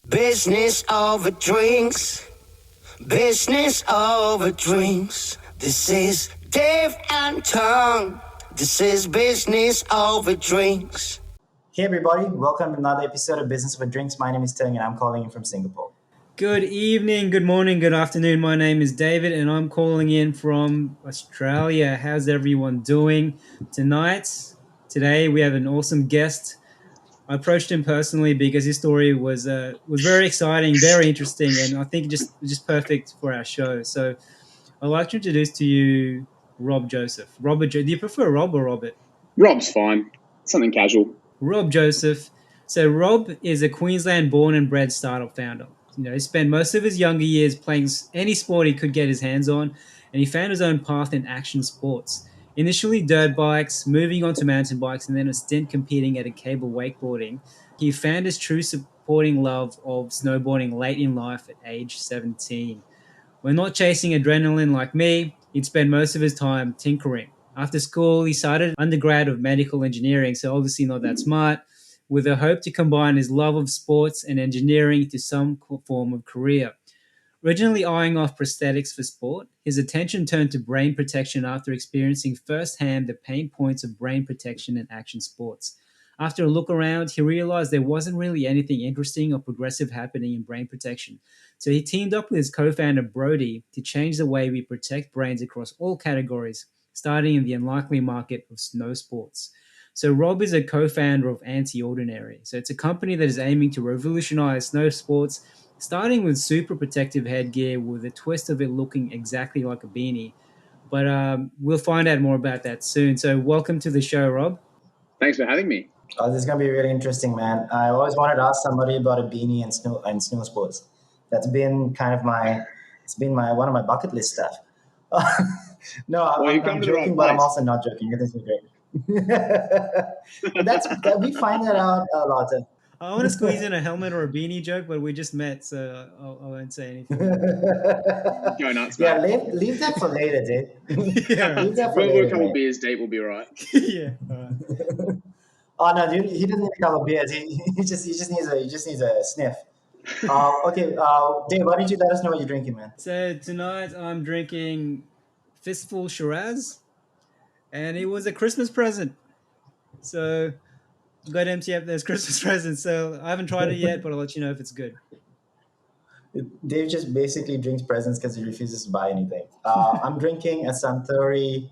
Business over drinks. Business over drinks. This is Dave and Tom. This is business over drinks. Hey everybody, welcome to another episode of Business with Drinks. My name is Teng and I'm calling in from Singapore. Good evening, good morning, good afternoon. My name is David and I'm calling in from Australia. How's everyone doing today we have an awesome guest. I approached him personally because his story was very exciting, very interesting, and I think just perfect for our show. So I'd like to introduce to you Rob Joseph. Do you prefer Rob or Robert? Rob's fine. Something casual. Rob Joseph. So Rob is a Queensland born and bred startup founder. He spent most of his younger years playing any sport he could get his hands on, and he found his own path in action sports. Initially dirt bikes, moving on to mountain bikes, and then a stint competing at a cable wakeboarding. He found his true supporting love of snowboarding late in life at age 17. When not chasing adrenaline like me, he'd spend most of his time tinkering. After school, he started undergrad of medical engineering, so obviously not that smart, with a hope to combine his love of sports and engineering to some form of career. Originally eyeing off prosthetics for sport, his attention turned to brain protection after experiencing firsthand the pain points of brain protection in action sports. After a look around, he realized there wasn't really anything interesting or progressive happening in brain protection. So he teamed up with his co-founder Brodie to change the way we protect brains across all categories, starting in the unlikely market of Snowsports. So Rob is a co-founder of Anti-Ordinary. So it's a company that is aiming to revolutionize snow sports, starting with super protective headgear with a twist of it looking exactly like a beanie. But we'll find out more about that soon. So welcome to the show, Rob. Thanks for having me. Oh, this is going to be really interesting, man. I always wanted to ask somebody about a beanie and snow sports. That's been kind of one of my bucket list stuff. No, I'm joking, but I'm also not joking. This is great. But we find that out a lot. I want to squeeze in a helmet or a beanie joke, but we just met, so I won't say anything. Go nuts, yeah, mate. leave that for later, dude. Yeah. Leave that for We're later, a couple mate. beers deep, we'll be all right. Yeah. All right. Oh no, dude, he doesn't need a couple of beers. He just needs a sniff. Okay, Dave, why don't you let us know what you're drinking, man? So tonight I'm drinking Fistful Shiraz, and it was a Christmas present. So got to empty up those Christmas presents. So I haven't tried it yet, but I'll let you know if it's good. Dave just basically drinks presents because he refuses to buy anything. I'm drinking a Suntory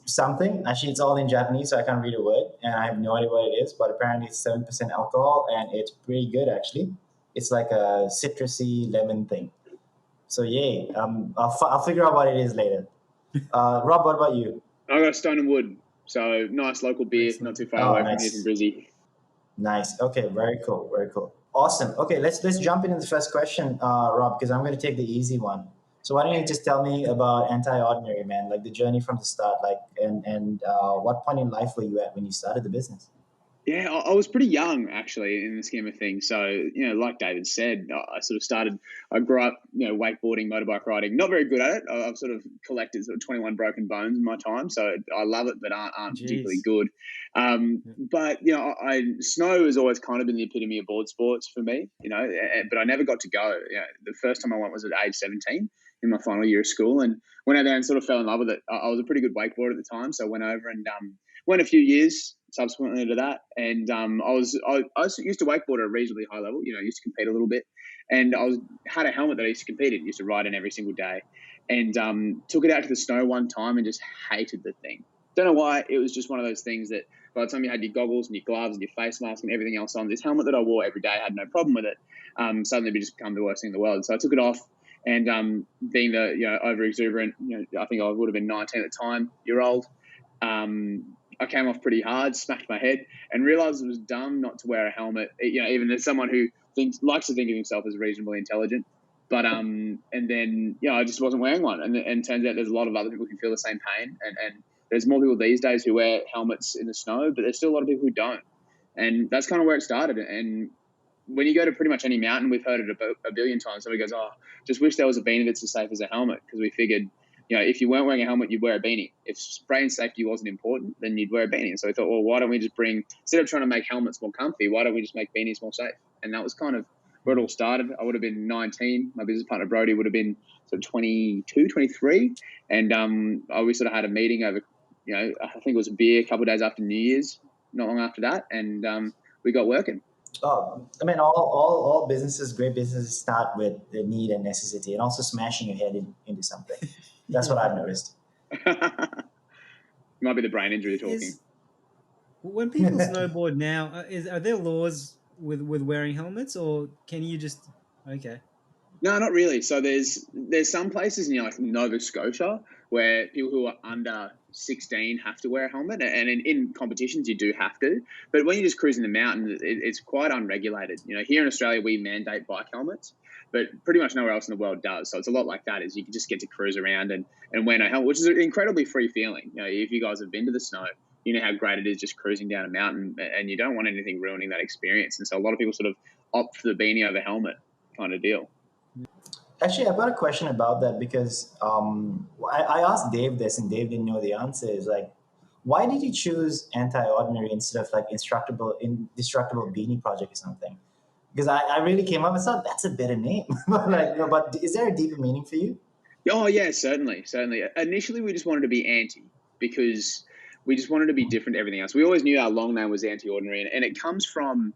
something. Actually, it's all in Japanese, so I can't read a word, and I have no idea what it is. But apparently, it's 7% alcohol, and it's pretty good actually. It's like a citrusy lemon thing. So yay! I'll figure out what it is later. Rob, what about you? I got a Stone and Wood, so nice local beer, not too far away from here from Brizzy. Nice. Okay, very cool. Very cool. Awesome. Okay, let's jump into the first question, Rob, because I'm going to take the easy one. So why don't you just tell me about Anti-Ordinary, man, like the journey from the start, like, and what point in life were you at when you started the business? Yeah, I was pretty young, actually, in the scheme of things. So, like David said, I grew up, wakeboarding, motorbike riding, not very good at it. I've sort of collected 21 broken bones in my time. So I love it, but aren't particularly good. But, snow has always kind of been the epitome of board sports for me, but I never got to go. The first time I went was at age 17 in my final year of school, and went out there and sort of fell in love with it. I was a pretty good wakeboarder at the time. So I went over and went a few years subsequently to that, and I used to wakeboard at a reasonably high level. Used to compete a little bit, and had a helmet that I used to compete in. Used to ride in every single day, and took it out to the snow one time and just hated the thing. Don't know why. It was just one of those things that by the time you had your goggles and your gloves and your face mask and everything else on, this helmet that I wore every day, I had no problem with it. Suddenly it just become the worst thing in the world. So I took it off, and being the over exuberant, I think I would have been 19 at the time, year old. I came off pretty hard, smacked my head, and realised it was dumb not to wear a helmet. Even as someone who likes to think of himself as reasonably intelligent, but and then I just wasn't wearing one, and turns out there's a lot of other people who feel the same pain, and there's more people these days who wear helmets in the snow, but there's still a lot of people who don't, and that's kind of where it started. And when you go to pretty much any mountain, we've heard it a billion times. Somebody goes, "Oh, just wish there was a beanie that's as safe as a helmet," because we figured, if you weren't wearing a helmet, you'd wear a beanie. If brain safety wasn't important, then you'd wear a beanie. And so we thought, well, why don't we just instead of trying to make helmets more comfy, why don't we just make beanies more safe? And that was kind of where it all started. I would have been 19. My business partner, Brodie, would have been sort of 22, 23. And we sort of had a meeting over, I think it was a beer a couple of days after New Year's, not long after that. And we got working. Oh, I mean, all businesses, great businesses start with the need and necessity, and also smashing your head into something. That's what I've noticed. Might be the brain injury talking. When people snowboard now, are there laws with wearing helmets, or can you just okay? No, not really. So there's some places in like Nova Scotia where people who are under 16 have to wear a helmet, and in competitions you do have to. But when you're just cruising the mountain, it's quite unregulated. Here in Australia we mandate bike helmets, but pretty much nowhere else in the world does. So it's a lot like that. Is you can just get to cruise around and wear no helmet, which is an incredibly free feeling. If you guys have been to the snow, you know how great it is just cruising down a mountain, and you don't want anything ruining that experience. And so a lot of people sort of opt for the beanie over helmet kind of deal. Actually, I've got a question about that because I asked Dave this, and Dave didn't know the answer. Is like, why did you choose anti-ordinary instead of like indestructible beanie project or something? Because I really came up and thought that's a better name. But is there a deeper meaning for you? Oh yeah, certainly. Initially, we just wanted to be anti because we just wanted to be different to everything else. We always knew our long name was anti-ordinary, and it comes from,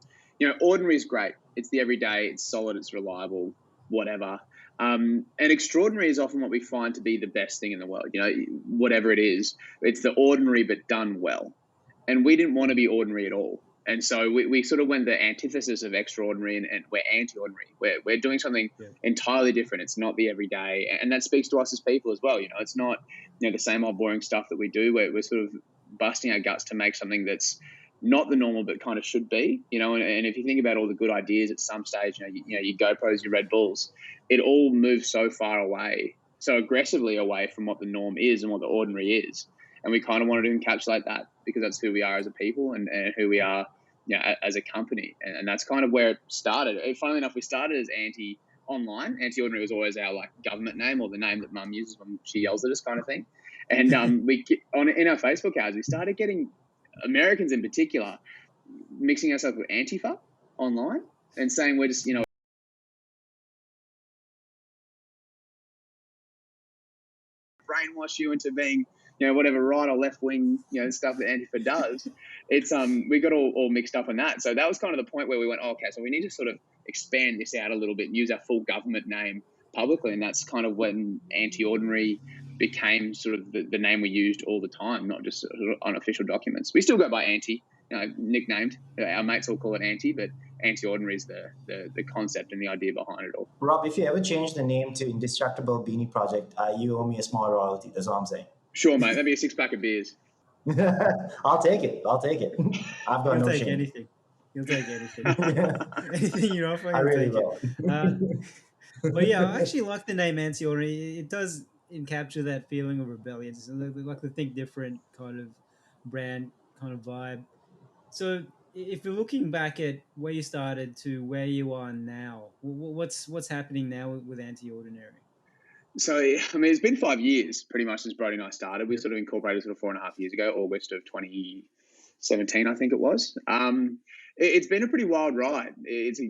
ordinary is great. It's the everyday. It's solid. It's reliable. Whatever. And extraordinary is often what we find to be the best thing in the world. Whatever it is, it's the ordinary but done well. And we didn't want to be ordinary at all. And so we sort of went the antithesis of extraordinary, and we're anti-ordinary. We're doing something entirely different. It's not the everyday. And that speaks to us as people as well. It's not the same old boring stuff that we do. We're sort of busting our guts to make something that's not the normal, but kind of should be, and if you think about all the good ideas at some stage, your GoPros, your Red Bulls, it all moves so far away, so aggressively away from what the norm is and what the ordinary is. And we kind of wanted to encapsulate that because that's who we are as a people and who we are, as a company. And that's kind of where it started. Funnily enough, we started as anti-online. Anti-ordinary was always our government name, or the name that Mum uses when she yells at us, kind of thing. And in our Facebook ads, we started getting Americans in particular mixing ourselves with Antifa online and saying we're just, brainwash you into being, whatever right or left wing, stuff that Antifa does. It's we got all mixed up on that. So that was kind of the point where we went, okay, so we need to sort of expand this out a little bit and use our full government name publicly. And that's kind of when Anti-Ordinary became sort of the name we used all the time, not just sort of on official documents. We still go by Anti, nicknamed. Our mates all call it Anti, but Anti-Ordinary is the concept and the idea behind it all. Rob, if you ever change the name to Indestructible Beanie Project, you owe me a small royalty. That's all I'm saying. Sure, mate. That'd be a 6-pack of beers. I'll take it. I've got no shame. Anything. You'll take anything. Anything you're offering, I really will. But yeah, I actually like the name Anti-Ordinary. It does capture that feeling of rebellion. It's like the think different kind of brand, kind of vibe. So if you're looking back at where you started to where you are now, what's happening now with Anti-Ordinary? So, I mean, it's been 5 years pretty much since Brodie and I started. We sort of incorporated 4.5 years ago, August of 2017, I think it was. It's been a pretty wild ride. It's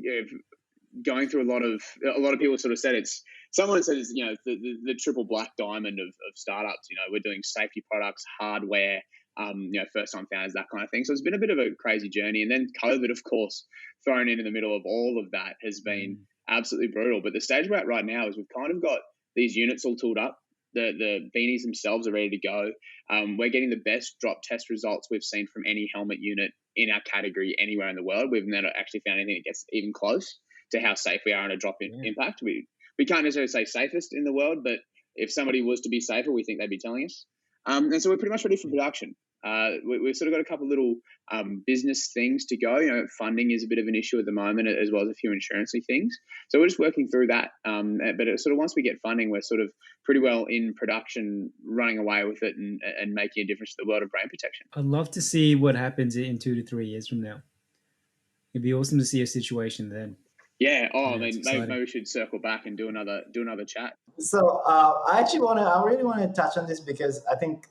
going through a lot of people sort of said someone said it's the triple black diamond of startups. We're doing safety products, hardware, first time founders, that kind of thing. So it's been a bit of a crazy journey. And then COVID, of course, thrown in the middle of all of that has been absolutely brutal. But the stage we're at right now is we've kind of got these units all tooled up. The beanies themselves are ready to go. We're getting the best drop test results we've seen from any helmet unit in our category anywhere in the world. We've never actually found anything that gets even close to how safe we are on a drop impact. We can't necessarily say safest in the world, but if somebody was to be safer, we think they'd be telling us. And so we're pretty much ready for production. We've sort of got a couple of little business things to go. Funding is a bit of an issue at the moment, as well as a few insurance-y things. So we're just working through that. But sort of once we get funding, we're sort of pretty well in production, running away with it and making a difference to the world of brain protection. I'd love to see what happens in 2 to 3 years from now. It'd be awesome to see a situation then. Yeah. Oh, I Yeah, it's mean, exciting. maybe we should circle back and do another chat. So I really want to touch on this because I think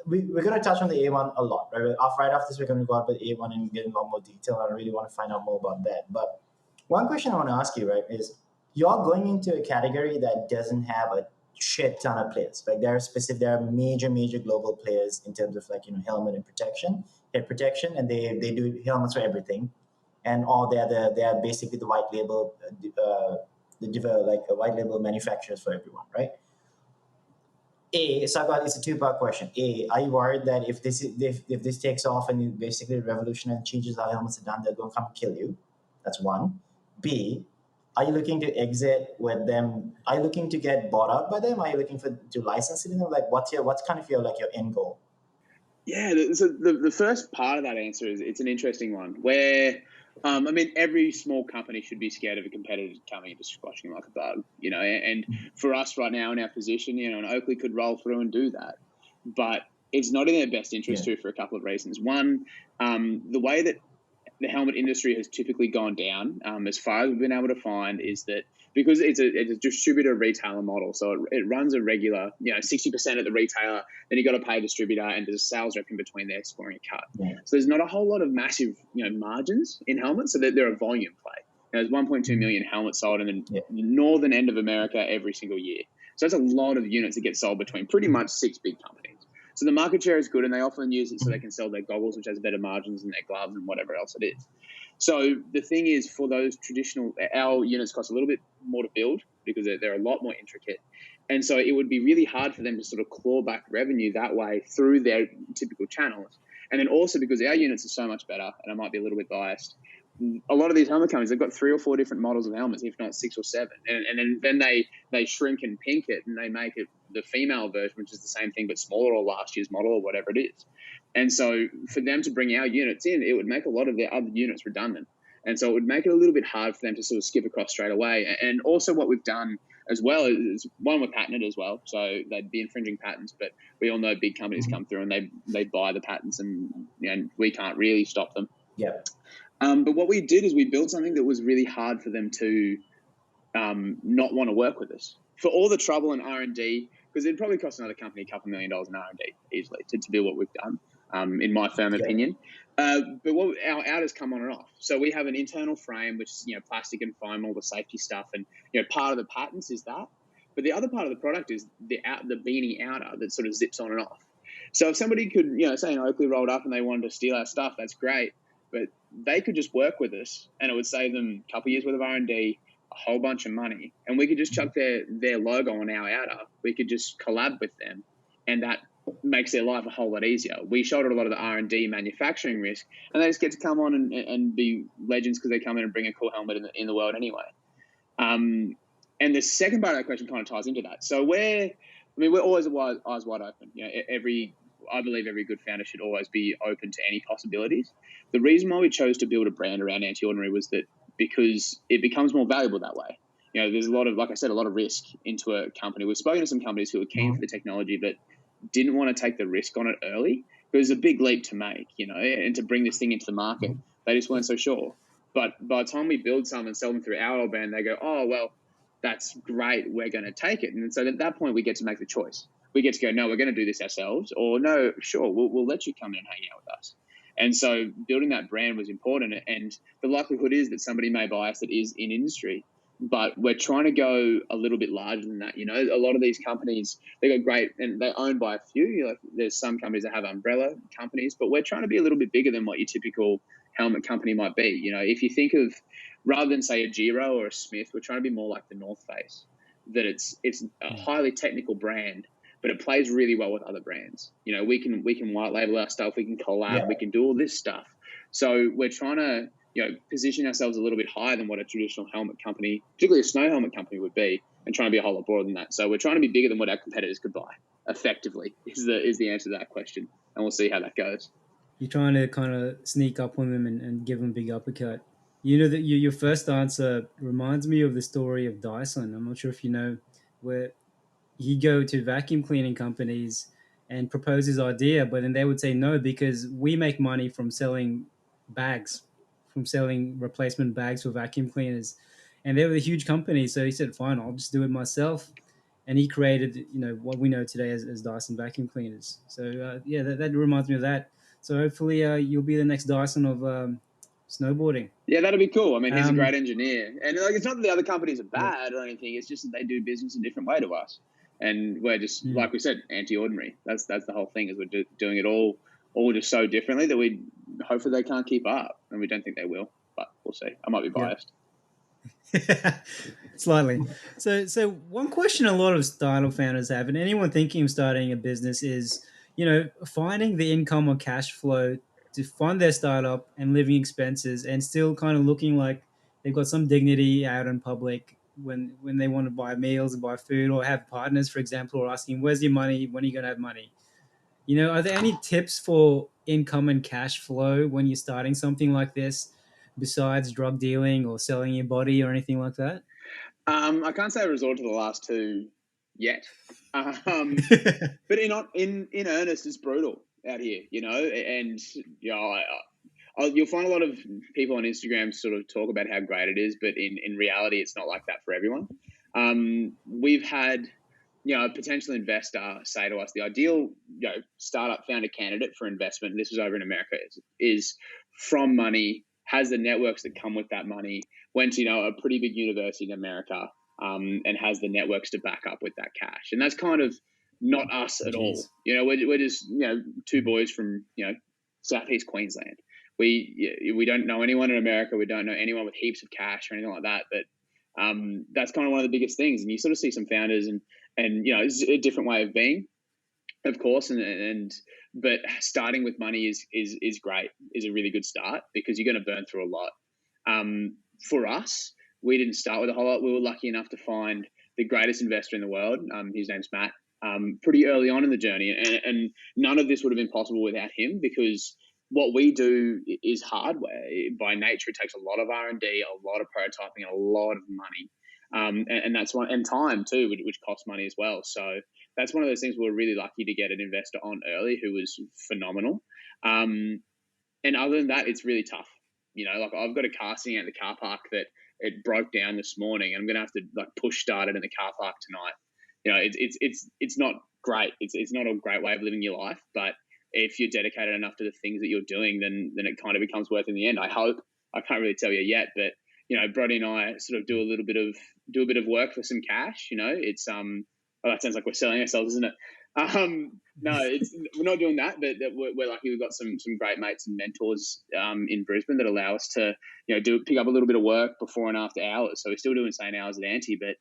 we're going to touch on the A1 a lot. Right after this, we're going to go out with A1 and get in a lot more detail. I really want to find out more about that. But one question I want to ask you, right, is you're going into a category that doesn't have a shit ton of players. Like there are major global players in terms of like helmet and head protection, and they do helmets for everything, and all they are basically the white label like a white label manufacturers for everyone, right? So I got it's a two-part question. Are you worried that if this takes off and you basically revolution and changes how helmets are done, they're going to come kill you? That's one. B, are you looking to exit with them? Are you looking to get bought out by them? Are you looking to license it? Like what's kind of your end goal? Yeah, so the first part of that answer is it's an interesting one where, I mean, every small company should be scared of a competitor coming and just squashing them like a bug, and for us right now in our position, an Oakley could roll through and do that, but it's not in their best interest to for a couple of reasons. One, the way that the helmet industry has typically gone down, as far as we've been able to find, is that because it's a distributor retailer model, so it runs a regular, 60% at the retailer, then you got to pay a distributor, and there's a sales rep in between there scoring a cut. Yeah. So there's not a whole lot of massive, margins in helmets, so that they're a volume play. There's 1.2 million helmets sold in the northern end of America every single year. So that's a lot of units that get sold between pretty much 6 big companies. So the market share is good, and they often use it so they can sell their goggles, which has better margins, and their gloves and whatever else it is. So the thing is, for those traditional, our units cost a little bit more to build because they're a lot more intricate. And so it would be really hard for them to sort of claw back revenue that way through their typical channels. And then also because our units are so much better, and I might be a little bit biased, a lot of these helmet companies, they've got 3 or 4 different models of helmets, if not 6 or 7. And then they shrink and pink it, and they make it the female version, which is the same thing but smaller, or last year's model, or whatever it is. And so for them to bring our units in, it would make a lot of their other units redundant. And so it would make it a little bit hard for them to sort of skip across straight away. And also what we've done as well is, one, we're patented as well. So they'd be infringing patents, but we all know big companies come through and they buy the patents, and we can't really stop them. Yeah. But what we did is we built something that was really hard for them to not want to work with us for all the trouble and R&D, because it'd probably cost another company $2 million in R&D easily to do what we've done, in my firm opinion. But our outers come on and off. So we have an internal frame, which is plastic and foam, all the safety stuff, and part of the patents is that. But the other part of the product is the beanie outer that sort of zips on and off. So if somebody could, say an Oakley rolled up and they wanted to steal our stuff, that's great. But they could just work with us, and it would save them a couple of years worth of R&D, a whole bunch of money, and we could just chuck their logo on our outer. We could just collab with them, and that makes their life a whole lot easier. We shouldered a lot of the R&D manufacturing risk, and they just get to come on and be legends because they come in and bring a cool helmet in the world anyway. And the second part of that question kind of ties into that. So we're always eyes wide open. I believe every good founder should always be open to any possibilities. The reason why we chose to build a brand around Anti-Ordinary was that because it becomes more valuable that way. There's a lot of, like I said, a lot of risk into a company. We've spoken to some companies who are keen for the technology but didn't want to take the risk on it early. It was a big leap to make, and to bring this thing into the market. They just weren't so sure. But by the time we build some and sell them through our old brand, they go, oh, well, that's great, we're going to take it. And so at that point, we get to make the choice. We get to go, no, we're going to do this ourselves, or no, sure, we'll let you come in and hang out with us. And so building that brand was important. And the likelihood is that somebody may buy us that is in industry, but we're trying to go a little bit larger than that. A lot of these companies, they go great and they're owned by a few. There's some companies that have umbrella companies, but we're trying to be a little bit bigger than what your typical helmet company might be. If you think of, rather than say a Giro or a Smith, we're trying to be more like the North Face, that it's a highly technical brand, but it plays really well with other brands. We can white label our stuff, we can collab, we can do all this stuff. So we're trying to, position ourselves a little bit higher than what a traditional helmet company, particularly a snow helmet company, would be, and trying to be a whole lot broader than that. So we're trying to be bigger than what our competitors could buy, effectively, is the answer to that question. And we'll see how that goes. You're trying to kind of sneak up on them and give them a big uppercut. That your first answer reminds me of the story of Dyson. I'm not sure if you know, where he'd go to vacuum cleaning companies and propose his idea, but then they would say no because we make money from selling bags from selling replacement bags for vacuum cleaners, and they were a huge company. So he said, "Fine, I'll just do it myself." And he created, what we know today as Dyson vacuum cleaners. So yeah, that reminds me of that. So hopefully you'll be the next Dyson of snowboarding. Yeah, that'd be cool. I mean, he's a great Um, engineer, and like, it's not that the other companies are yeah, bad or anything. It's just that they do business a different way to us, and we're just like we said, anti-ordinary. That's the whole thing, is we're doing it all just so differently that we hopefully they can't keep up, and we don't think they will, but we'll see. I might be biased. slightly. So one question a lot of startup founders have, and anyone thinking of starting a business, is finding the income or cash flow to fund their startup and living expenses, and still kind of looking like they've got some dignity out in public when they want to buy meals and buy food, or have partners, for example, or asking, "Where's your money? When are you going to have money?" Are there any tips for income and cash flow when you're starting something like this, besides drug dealing or selling your body or anything like that? I can't say I resort to the last two yet, but in earnest, it's brutal out here, and you'll find a lot of people on Instagram sort of talk about how great it is, but in reality, it's not like that for everyone. We've had a potential investor say to us, the ideal startup founder candidate for investment, this was over in America, is from money, has the networks that come with that money, went to a pretty big university in America, and has the networks to back up with that cash. And that's kind of not us at all. We're just two boys from southeast Queensland. We don't know anyone in America. We don't know anyone with heaps of cash or anything like that. But that's kind of one of the biggest things. And you sort of see some founders, and it's a different way of being, of course. But starting with money is great, is a really good start, because you're going to burn through a lot. For us, we didn't start with a whole lot. We were lucky enough to find the greatest investor in the world. His name's Matt. Pretty early on in the journey, and none of this would have been possible without him, because what we do is hardware. By nature, it takes a lot of R&D, a lot of prototyping, and a lot of money. And that's one, and time too, which costs money as well. So that's one of those things we're really lucky to get an investor on early who was phenomenal. And other than that, it's really tough. Like, I've got a car sitting out in the car park that it broke down this morning, and I'm going to have to push start it in the car park tonight. It's not great. It's not a great way of living your life, but if you're dedicated enough to the things that you're doing, then it kind of becomes worth in the end. I hope. I can't really tell you yet, but Brodie and I sort of do a bit of work for some cash. It's that sounds like we're selling ourselves, isn't it? No, we're not doing that, but we're lucky. We've got some great mates and mentors in Brisbane that allow us to pick up a little bit of work before and after hours. So we're still doing the same hours at Anti, but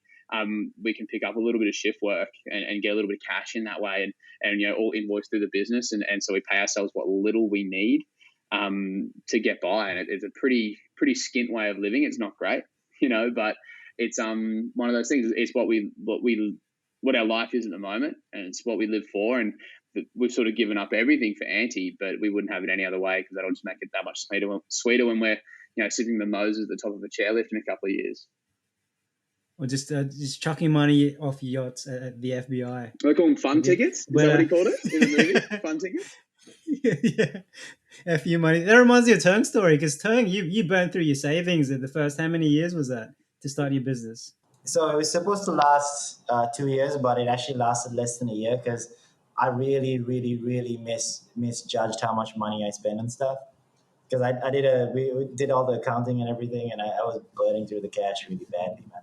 we can pick up a little bit of shift work and get a little bit of cash in that way, and all invoice through the business, and so we pay ourselves what little we need to get by, and it's a pretty skint way of living. It's not great, but it's one of those things. It's what our life is at the moment, and it's what we live for. And we've sort of given up everything for Anti, but we wouldn't have it any other way, because that'll just make it that much sweeter when we're sipping mimosas at the top of a chairlift in a couple of years. Or just chucking money off yachts at the FBI. They call them fun tickets. Is that what he called it in the movie? Fun tickets. Yeah. FU money. That reminds me of Tung's story, because Tung, you burned through your savings at the first. How many years was that to start your business? So it was supposed to last 2 years, but it actually lasted less than a year, because I really, really, really misjudged how much money I spend and stuff. Because we did all the accounting and everything, and I was burning through the cash really badly, man.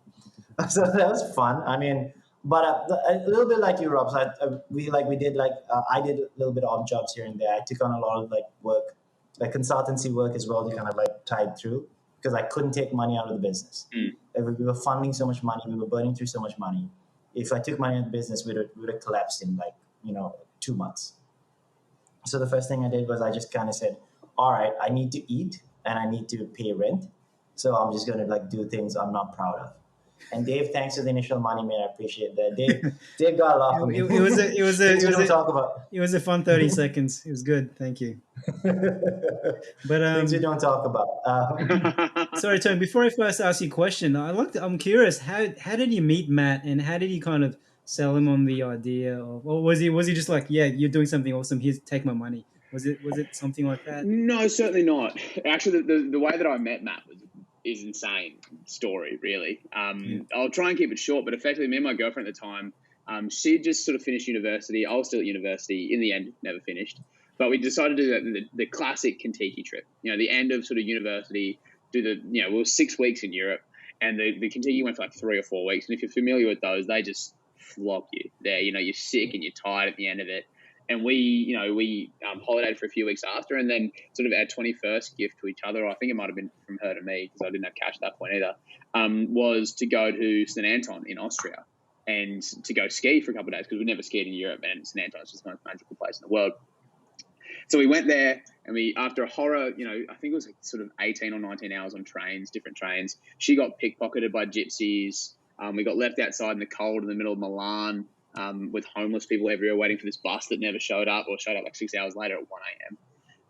So that was fun. I mean, but a little bit like you, Rob. So I did a little bit of odd jobs here and there. I took on a lot of work, consultancy work as well, to kind of tide through, because I couldn't take money out of the business. We were funding so much money, we were burning through so much money. If I took money out of the business, we would have collapsed in 2 months. So the first thing I did was I just kind of said, all right, I need to eat and I need to pay rent. So I'm just going to do things I'm not proud of. And Dave, thanks for the initial money, man. I appreciate that. Dave got a lot from me. It was a fun 30 seconds. It was good. Thank you. But things we don't talk about. Sorry, Tony. Before I first ask you a question, I'm curious. How did you meet Matt, and how did you kind of sell him on the idea of, or was he just like, yeah, you're doing something awesome. Here's, take my money. Was it something like that? No, certainly not. Actually, the way that I met Matt is insane story, really. I'll try and keep it short, but effectively, me and my girlfriend at the time, she just sort of finished university. I was still at university. In the end, never finished. But we decided to do the classic Kentucky trip. The end of sort of university, we were 6 weeks in Europe, and the Kentucky went for like 3 or 4 weeks. And if you're familiar with those, they just flog you there. You're sick and you're tired at the end of it. And we holidayed for a few weeks after, and then sort of our 21st gift to each other, I think it might have been from her to me because I didn't have cash at that point either, was to go to St. Anton in Austria and to go ski for a couple of days because we'd never skied in Europe, and St. Anton is just the most magical place in the world. So we went there, and after a horror, I think it was like sort of 18 or 19 hours on trains, different trains. She got pickpocketed by gypsies. We got left outside in the cold in the middle of Milan. With homeless people everywhere waiting for this bus that never showed up or showed up like 6 hours later at 1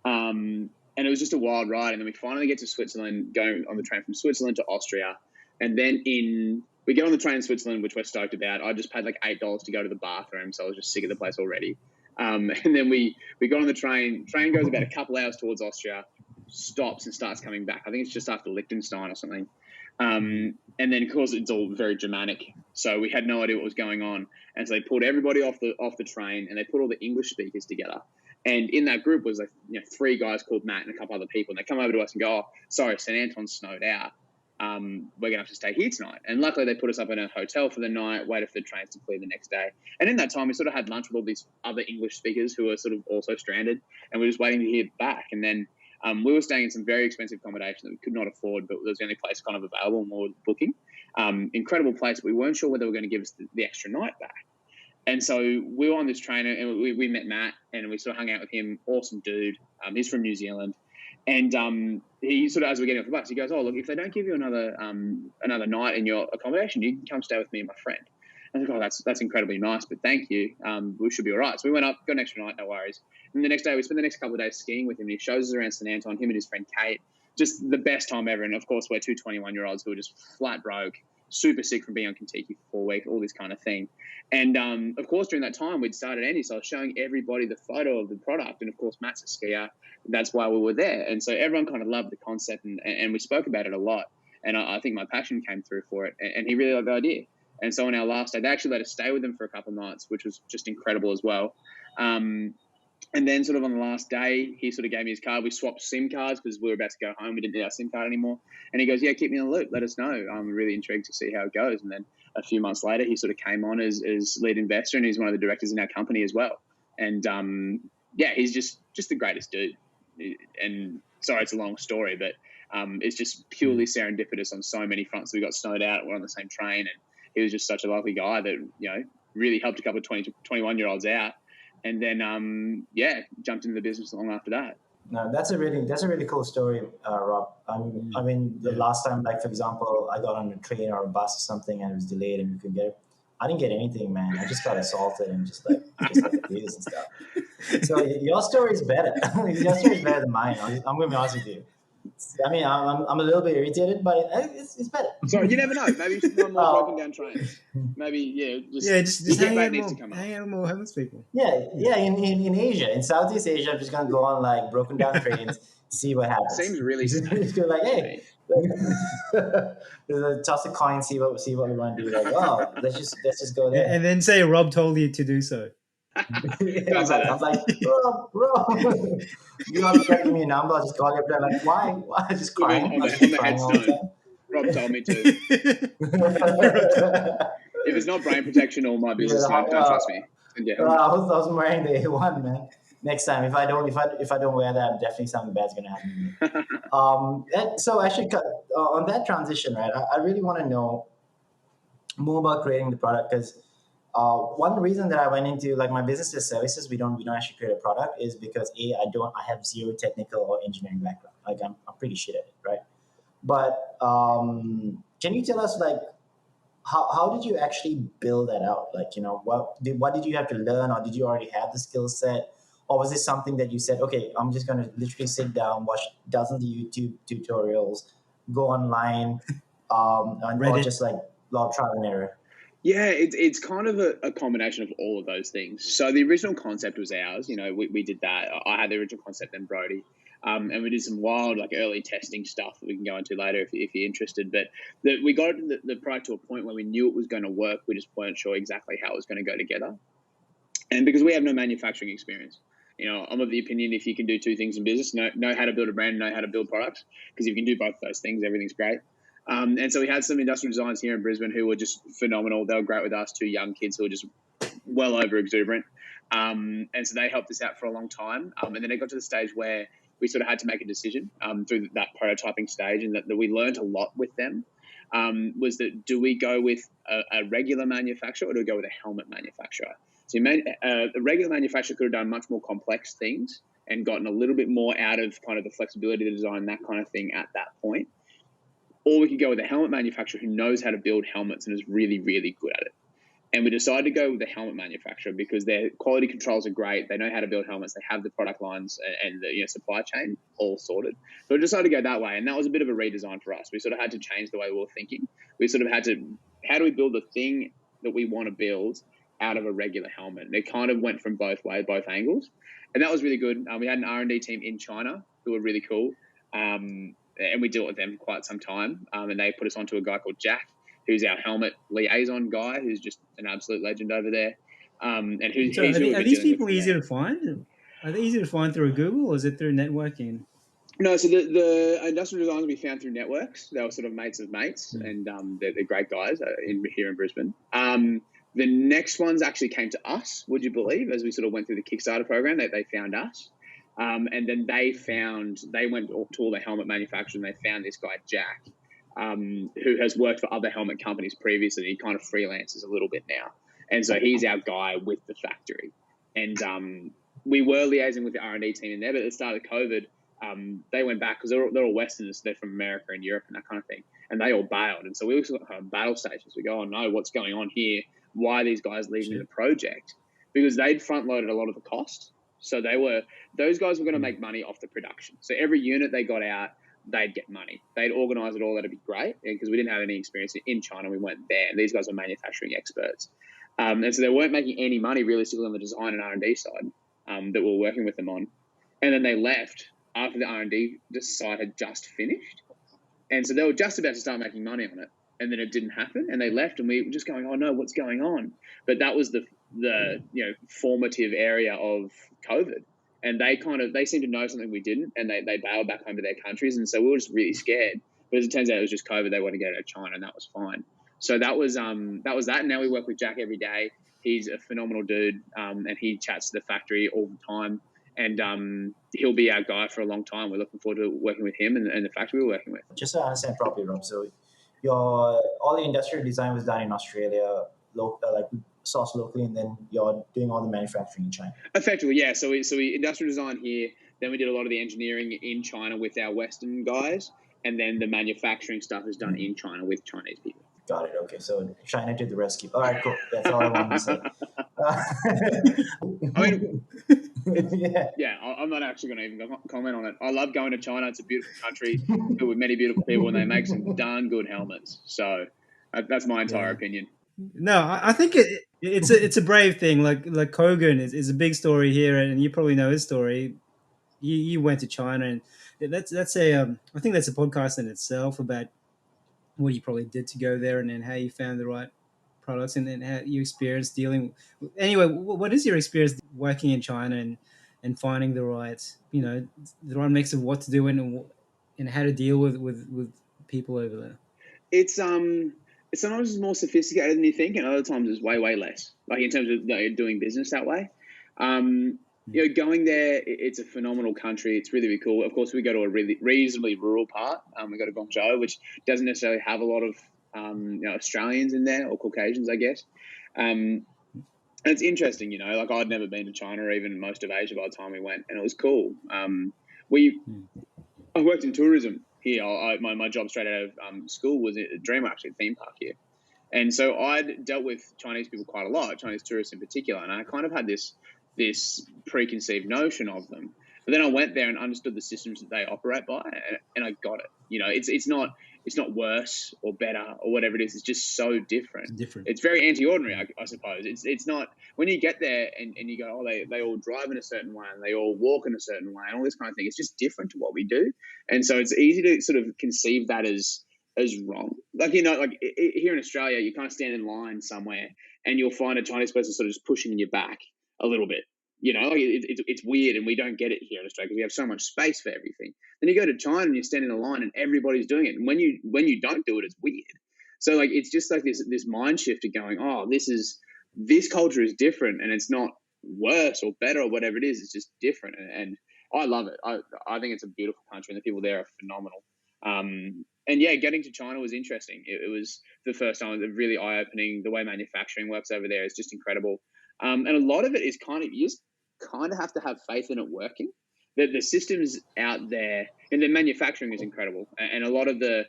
a.m. And it was just a wild ride. And then we finally get to Switzerland, going on the train from Switzerland to Austria. And then we get on the train in Switzerland, which we're stoked about. I just paid like $8 to go to the bathroom, so I was just sick of the place already. And then we got on the train. Train goes about a couple hours towards Austria, stops and starts coming back. I think it's just after Liechtenstein or something. And then, of course, it's all very dramatic. So we had no idea what was going on. And so they pulled everybody off the train, and they put all the English speakers together. And in that group was 3 guys called Matt and a couple other people. And they come over to us and go, "Oh, sorry, St. Anton's snowed out. We're going to have to stay here tonight." And luckily they put us up in a hotel for the night, waited for the trains to clear the next day. And in that time, we sort of had lunch with all these other English speakers who were sort of also stranded, and we were just waiting to hear back. And then we were staying in some very expensive accommodation that we could not afford, but it was the only place kind of available and we were booking. Incredible place, but we weren't sure whether they were going to give us the extra night back. And so we were on this train, and we met Matt, and we sort of hung out with him. Awesome dude. He's from New Zealand. And he sort of, as we're getting off the bus, he goes, "Oh, look, if they don't give you another night in your accommodation, you can come stay with me and my friend." I was like, "Oh, that's incredibly nice, but thank you. We should be all right." So we went up, got an extra night, no worries. And the next day, we spent the next couple of days skiing with him. And he shows us around St. Anton, him and his friend Kate. Just the best time ever. And, of course, we're 2 21-year-olds who are just flat broke, super sick from being on Kentucky for 4 weeks, all this kind of thing. And, of course, during that time, we'd started Andy, so I was showing everybody the photo of the product. And, of course, Matt's a skier. That's why we were there. And so everyone kind of loved the concept, and we spoke about it a lot. And I think my passion came through for it. And he really liked the idea. And so on our last day, they actually let us stay with them for a couple of nights, which was just incredible as well. And then sort of on the last day, he sort of gave me his card. We swapped SIM cards because we were about to go home. We didn't need our SIM card anymore. And he goes, "Yeah, keep me in the loop. Let us know. I'm really intrigued to see how it goes." And then a few months later, he sort of came on as lead investor, and he's one of the directors in our company as well. And, he's just the greatest dude. And sorry, it's a long story, but it's just purely serendipitous on so many fronts. We got snowed out. We're on the same train, and he was just such a lovely guy that, really helped a couple of 20, 21-year-olds out. And then, jumped into the business long after that. No, that's a really cool story, Rob. I mean, the last time, like, for example, I got on a train or a bus or something and it was delayed and we could get it. I didn't get anything, man. I just got assaulted and just like abused and stuff. So your story is better. Your story is better than mine. I'm going to be honest with you. I mean, I'm a little bit irritated, but it's better. Sorry, you never know. Maybe you should run more broken down trains. Maybe, just hang out with more homeless people. Yeah. In Asia, in Southeast Asia, I'm just gonna go on like broken down trains, see what happens. Seems really just go like, hey, toss a coin, see what we want to do. Like, oh, let's just go there. And then say Rob told you to do so. I'm like, bro, you have to give me a number. I'll just call you up there. Like, why? Just crying. On the headstone. Rob told me to. If it's not brain protection or my business, don't trust me. I was wearing the A1, man. Next time, if I don't wear that, definitely something bad's gonna happen to me. So actually, on that transition, right? I really want to know more about creating the product because. One reason that I went into like my business is services, we don't actually create a product is because I have zero technical or engineering background. Like I'm pretty shit at it, right? But can you tell us like how did you actually build that out? Like what did you have to learn, or did you already have the skill set, or was this something that you said, okay, I'm just gonna literally sit down, watch dozens of YouTube tutorials, go online, or just like a lot of trial and error? Yeah, it's kind of a combination of all of those things. So the original concept was ours. We did that. I had the original concept, then Brodie. And we did some wild, like, early testing stuff that we can go into later if you're interested. But we got the product to a point where we knew it was going to work. We just weren't sure exactly how it was going to go together. And because we have no manufacturing experience, I'm of the opinion if you can do two things in business, know how to build a brand, know how to build products, because if you can do both of those things, everything's great. And so we had some industrial designers here in Brisbane who were just phenomenal. They were great with us, two young kids who were just well over exuberant. And so they helped us out for a long time. And then it got to the stage where we sort of had to make a decision through that prototyping stage, and that we learned a lot with them. Was that, do we go with a regular manufacturer or do we go with a helmet manufacturer? So a regular manufacturer could have done much more complex things and gotten a little bit more out of kind of the flexibility to design that kind of thing at that point. Or we could go with a helmet manufacturer who knows how to build helmets and is really, really good at it. And we decided to go with the helmet manufacturer because their quality controls are great. They know how to build helmets. They have the product lines and the supply chain all sorted. So we decided to go that way. And that was a bit of a redesign for us. We sort of had to change the way we were thinking. We sort of had to, how do we build the thing that we want to build out of a regular helmet? And it kind of went from both ways, both angles. And that was really good. We had an R&D team in China who were really cool. And we dealt with them for quite some time. And they put us onto a guy called Jack, who's our helmet liaison guy, who's just an absolute legend over there. And are these people easy to find? Are they easy to find through Google, or is it through networking? No, so the industrial designers we found through networks. They were sort of mates of mates, and they're great guys here in Brisbane. The next ones actually came to us, would you believe, as we sort of went through the Kickstarter program. They found us. And then they went to all the helmet manufacturers, and they found this guy, Jack, who has worked for other helmet companies previously. He kind of freelances a little bit now. And so he's our guy with the factory. And we were liaising with the R&D team in there, but at the start of COVID, they went back because they're all Westerners. They're from America and Europe and that kind of thing. And they all bailed. And so we also got battle stations. We go, oh, no, what's going on here? Why are these guys leaving the project? Because they'd front-loaded a lot of the cost. So those guys were going to make money off the production. So every unit they got out, they'd get money. They'd organise it all. That'd be great. Because we didn't have any experience in China. We went there. And these guys were manufacturing experts. And so they weren't making any money realistically on the design and R&D side that we were working with them on. And then they left after the R&D side had just finished. And so they were just about to start making money on it. And then it didn't happen. And they left. And we were just going, oh, no, what's going on? But that was the formative area of COVID. And they seemed to know something we didn't, and they bailed back home to their countries. And so we were just really scared. But as it turns out, it was just COVID. They wanted to get out of China, and that was fine. So that was that. And now we work with Jack every day. He's a phenomenal dude, and he chats to the factory all the time. And he'll be our guy for a long time. We're looking forward to working with him and the factory we're working with. Just to understand properly, Rob, so all the industrial design was done in Australia, sourced locally, and then you're doing all the manufacturing in China. Effectively, yeah. So we industrial design here. Then we did a lot of the engineering in China with our Western guys, and then the manufacturing stuff is done in China with Chinese people. Got it. Okay, so China to the rescue. All right, cool. That's all I wanted to say. I mean, yeah. I'm not actually going to even comment on it. I love going to China. It's a beautiful country filled with many beautiful people, and they make some darn good helmets. So that's my entire opinion. No, I think it's a brave thing. Like Kogan is a big story here, and you probably know his story. You went to China, and that's I think that's a podcast in itself about what you probably did to go there, and then how you found the right products, and then how you experienced dealing. Anyway, what is your experience working in China and finding the right mix of what to do and how to deal with people over there? It's sometimes it's more sophisticated than you think, and other times it's way, way less. Like in terms of doing business that way. Going there, it's a phenomenal country. It's really, really cool. Of course, we go to a really reasonably rural part. We go to Guangzhou, which doesn't necessarily have a lot of Australians in there, or Caucasians, I guess. And it's interesting, like I'd never been to China or even most of Asia by the time we went, and it was cool. I worked in tourism here. My job straight out of school was at Dreamer, actually, a theme park here. And so I'd dealt with Chinese people quite a lot, Chinese tourists in particular, and I kind of had this preconceived notion of them. But then I went there and understood the systems that they operate by, and I got it. It's not it's not worse or better or whatever it is. It's just so different. It's different. It's very anti-ordinary, I suppose. It's not, when you get there and you go, oh, they all drive in a certain way and they all walk in a certain way and all this kind of thing. It's just different to what we do. And so it's easy to sort of conceive that as wrong. Like, you know, like here in Australia, you kind of stand in line somewhere and you'll find a Chinese person sort of just pushing in your back a little bit. You know, like it's weird, and we don't get it here in Australia because we have so much space for everything. Then you go to China and you stand in a line and everybody's doing it. And when you don't do it, it's weird. So like it's just like this mind shift of going, oh, this culture is different, and it's not worse or better or whatever it is. It's just different, and I love it. I think it's a beautiful country, and the people there are phenomenal. And yeah, getting to China was interesting. It was the first time. It was really eye opening. The way manufacturing works over there is just incredible. And a lot of it is you just kind of have to have faith in it working. The systems out there, and the manufacturing is incredible. And a lot of the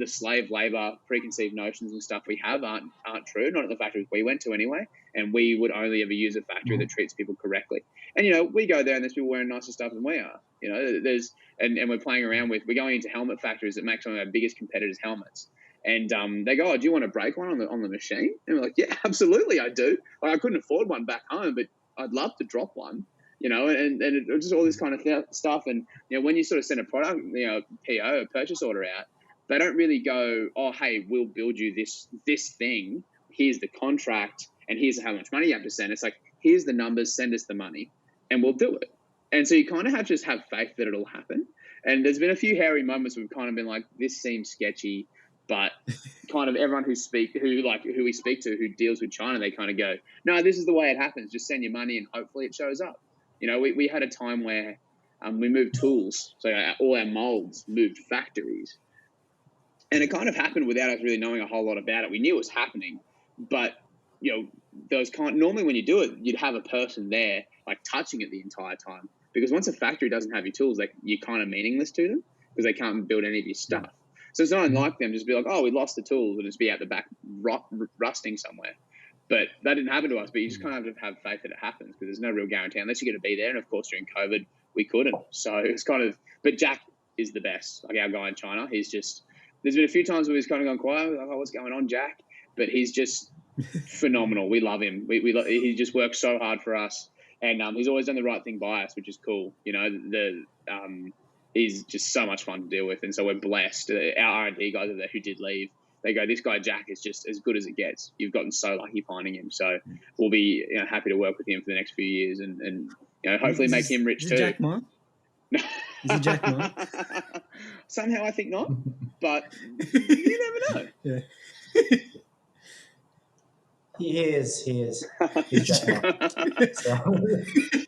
slave labor preconceived notions and stuff we have aren't true. Not at the factories we went to anyway. And we would only ever use a factory that treats people correctly. And, you know, we go there and there's people wearing nicer stuff than we are. You know, and we're playing around we're going into helmet factories that make some of our biggest competitors helmets. And they go, oh, do you want to break one on the machine? And we're like, yeah, absolutely, I do. Like, I couldn't afford one back home, but I'd love to drop one, you know, and it just all this kind of stuff. And, you know, when you sort of send a product, you know, PO, a purchase order out, they don't really go, oh, hey, we'll build you this thing. Here's the contract, and here's how much money you have to send. It's like, here's the numbers, send us the money, and we'll do it. And so you kind of have to just have faith that it'll happen. And there's been a few hairy moments where we've kind of been like, this seems sketchy. But kind of everyone who we speak to who deals with China, they kind of go, no, this is the way it happens. Just send your money and hopefully it shows up. You know, we had a time where we moved tools. So all our molds moved factories. And it kind of happened without us really knowing a whole lot about it. We knew it was happening. But, you know, normally when you do it, you'd have a person there like touching it the entire time. Because once a factory doesn't have your tools, you're kind of meaningless to them because they can't build any of your stuff. So it's not unlike them just be like, oh, we lost the tools and just be out the back rusting somewhere. But that didn't happen to us. But you just kind of have to have faith that it happens because there's no real guarantee unless you're going to be there. And, of course, during COVID, we couldn't. So it's kind of – but Jack is the best, like our guy in China. He's just – there's been a few times where he's kind of gone quiet. Like, oh, what's going on, Jack? But he's just phenomenal. We love him. He just works so hard for us. And he's always done the right thing by us, which is cool. You know, he's just so much fun to deal with, and so we're blessed. Our R&D guys are there who did leave. They go, this guy Jack is just as good as it gets. You've gotten so lucky finding him. So we'll be happy to work with him for the next few years, and you know, hopefully make him rich too. Jack Ma? Is it Jack Ma? Somehow I think not, but you never know. Yeah. He is. He's Jack Ma. So.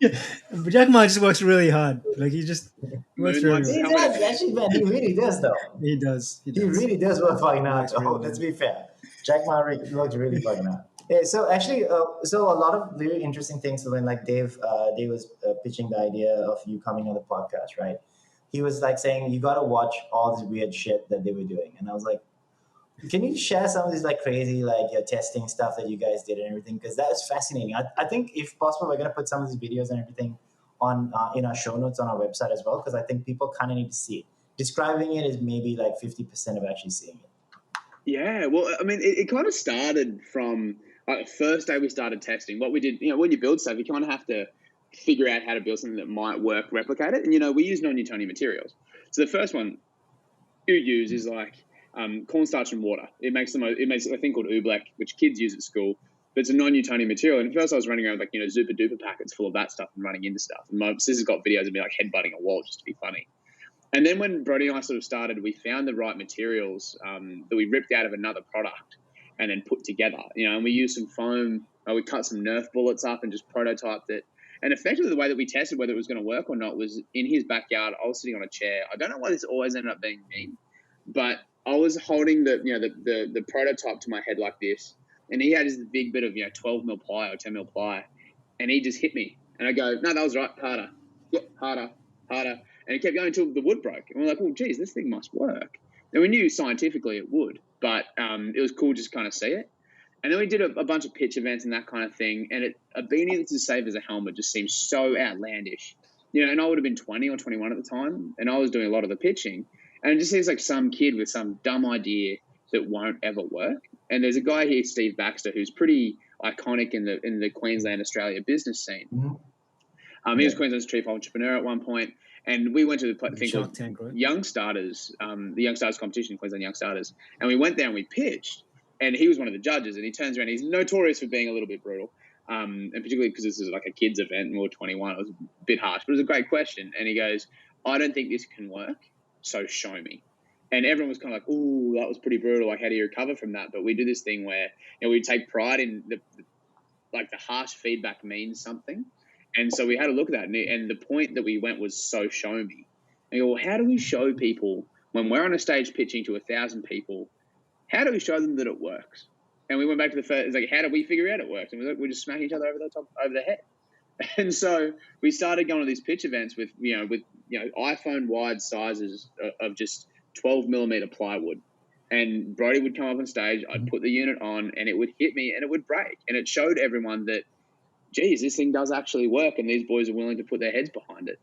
Yeah. But Jack Ma just works really hard. Like he works really hard. He does, actually, man. He really does, though. He does. He really does work fucking hard. Let's be fair. Jack Ma works really fucking hard. Yeah, so actually, so a lot of very interesting things. So when like Dave was pitching the idea of you coming on the podcast, right? He was like saying you got to watch all this weird shit that they were doing, and I was like, can you share some of this like crazy like your testing stuff that you guys did and everything? Because that was fascinating. I think if possible, we're gonna put some of these videos and everything on in our show notes on our website as well, because I think people kind of need to see it. Describing it is maybe like 50% of actually seeing it. Yeah, well, I mean, it kind of started from the first day we started testing. What we did, you know, when you build stuff, you kind of have to figure out how to build something that might work, replicate it. And, you know, we use non-Newtonian materials. So the first one you use is like cornstarch and water. It makes a thing called oobleck, which kids use at school. But it's a non-Newtonian material. And at first I was running around with like, you know, super duper packets full of that stuff and running into stuff. And my sister's got videos of me like headbutting a wall just to be funny. And then when Brodie and I sort of started, we found the right materials that we ripped out of another product and then put together, you know, and we used some foam. We cut some Nerf bullets up and just prototyped it. And effectively the way that we tested whether it was going to work or not was in his backyard. I was sitting on a chair. I don't know why this always ended up being me, but I was holding the prototype to my head like this. And he had this big bit of, 12 mil ply or 10 mil ply. And he just hit me. And I go, no, that was right. Harder. Yep, harder. And it kept going until the wood broke. And we're like, well, geez, this thing must work. And we knew scientifically it would, but it was cool just to kind of see it. And then we did a bunch of pitch events and that kind of thing. And a beanie that's as safe as a helmet just seems so outlandish. And I would have been 20 or 21 at the time. And I was doing a lot of the pitching. And it just seems like some kid with some dumb idea that won't ever work. And there's a guy here, Steve Baxter, who's pretty iconic in the Queensland, Australia business scene. He was Queensland's chief entrepreneur at one point, and we went to the thing called Young Starters, the Young Starters competition, Queensland Young Starters, and we went there and we pitched, and he was one of the judges, and he turns around, he's notorious for being a little bit brutal, and particularly because this is like a kids event and we were 21, it was a bit harsh, but it was a great question, and he goes, I don't think this can work, so show me. And everyone was kind of like, ooh, that was pretty brutal, like how do you recover from that? But we do this thing where, you know, we take pride in the harsh feedback means something. And so we had a look at that, and the point that we went was, so show me. And you go, well, how do we show people when we're on a stage pitching to 1,000 people, how do we show them that it works? And we went back to the first, it's like, how do we figure out it works? And we just smack each other over the head. And so we started going to these pitch events with iPhone wide sizes of just 12 millimeter plywood. And Brodie would come up on stage, I'd put the unit on, and it would hit me and it would break. And it showed everyone that, geez, this thing does actually work, and these boys are willing to put their heads behind it.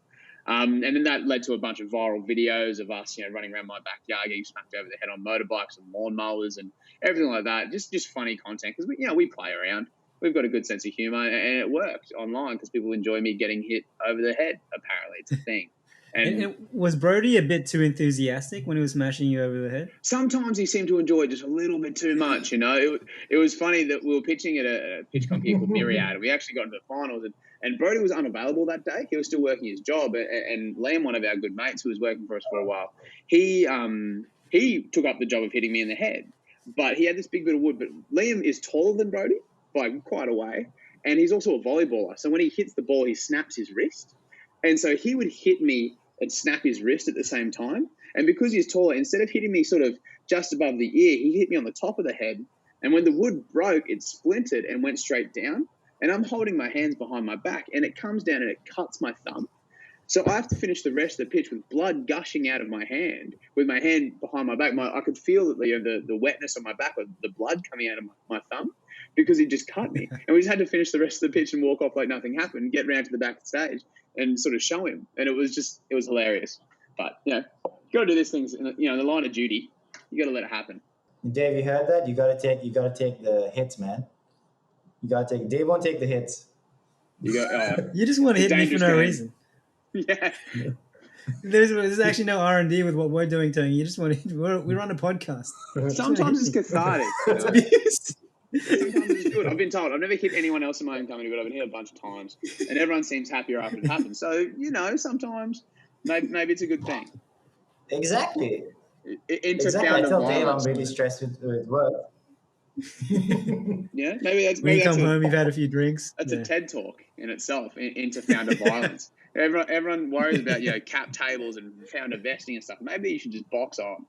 And then that led to a bunch of viral videos of us, you know, running around my backyard, getting smacked over the head on motorbikes and lawnmowers and everything like that. Just funny content because we play around. We've got a good sense of humor, and it worked online because people enjoy me getting hit over the head. Apparently, it's a thing. And was Brodie a bit too enthusiastic when he was smashing you over the head? Sometimes he seemed to enjoy it just a little bit too much, you know. It was funny that we were pitching at a pitch comp here called Myriad, and we actually got into the finals, and Brodie was unavailable that day. He was still working his job, and Liam, one of our good mates who was working for us for a while, he took up the job of hitting me in the head, but he had this big bit of wood. But Liam is taller than Brodie by quite a way, and he's also a volleyballer. So when he hits the ball, he snaps his wrist, and so he would hit me and snap his wrist at the same time. And because he's taller, instead of hitting me sort of just above the ear, he hit me on the top of the head. And when the wood broke, it splintered and went straight down. And I'm holding my hands behind my back, and it comes down and it cuts my thumb. So I have to finish the rest of the pitch with blood gushing out of my hand, with my hand behind my back. I could feel that the wetness on my back, or the blood coming out of my thumb, because he just cut me. And we just had to finish the rest of the pitch and walk off like nothing happened, get round to the back of the stage and sort of show him. And it was hilarious. But, you know, you got to do these things, in the line of duty. You got to let it happen. Dave, you heard that? You got to take the hits, man. Dave won't take the hits. You just want to hit me for no reason. Yeah. There's actually no R&D with what we're doing, Tony. You just want to. We're on a podcast. Sometimes it's cathartic. Sometimes it's good. I've been told. I've never hit anyone else in my own company, but I've been hit a bunch of times, and everyone seems happier after it happens. So sometimes maybe it's a good thing. Exactly. I tell Dave I'm really stressed with work. Yeah, maybe that's. When you come home, you've had a few drinks. That's a TED talk in itself. Into founder violence. Everyone worries about cap tables and founder vesting and stuff. Maybe you should just box on,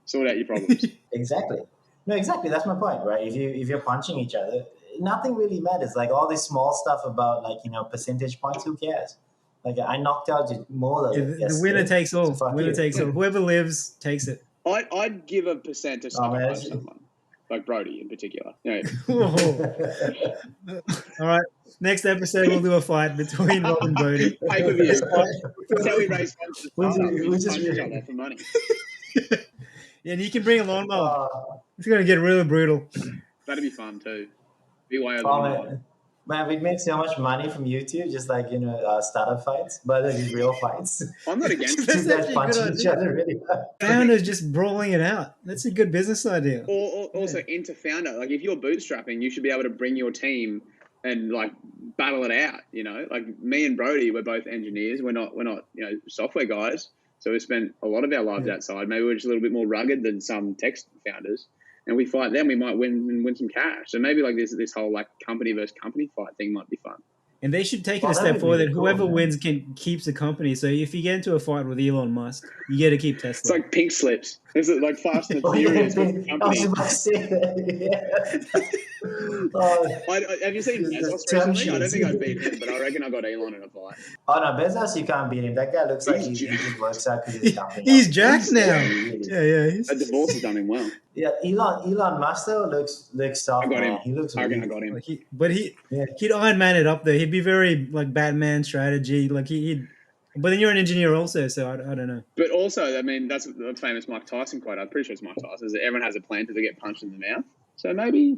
sort out your problems. Exactly. No, exactly. That's my point, right? If you're punching each other, nothing really matters. Like all this small stuff about percentage points. Who cares? Like I knocked out more. The winner takes all. Winner takes all. Whoever lives takes it. I'd give a percent to someone. Like Brodie in particular. All right. Next episode, we'll do a fight between Rob and Brodie. Pay-per-view. That's how we raise funds for money. Yeah, and you can bring a lawnmower. It's going to get really brutal. That'd be fun too. BYO. Man, we'd make so much money from YouTube, just startup fights, but real fights. I'm not against it. Two guys punching each other really hard. Founders just brawling it out. That's a good business idea. Or also into founder. Like if you're bootstrapping, you should be able to bring your team and battle it out. Like me and Brodie, we're both engineers. We're not software guys. So we spent a lot of our lives outside. Maybe we're just a little bit more rugged than some tech founders. And we fight them, we might win some cash. So maybe this whole company versus company fight thing might be fun. And they should take it a step forward that whoever wins keeps the company. So if you get into a fight with Elon Musk, you get to keep Tesla. It's like pink slips. Is it like Fast and Furious with the company? I was about to say that, have you seen Bezos recently? I don't think I beat him, but I reckon I got Elon in a fight. Oh, no, Bezos, you can't beat him. That guy looks like he just works out because he's company. He's jacked now. Yeah. A divorce has done him well. Yeah, Elon Musk though looks soft. I got him. He looks. I got him. He'd Iron Man it up there. He'd be very Batman strategy. He'd But then you're an engineer also, so I don't know. But also, I mean, that's the famous Mike Tyson quote. I'm pretty sure it's Mike Tyson. Is that everyone has a plan to get punched in the mouth. So maybe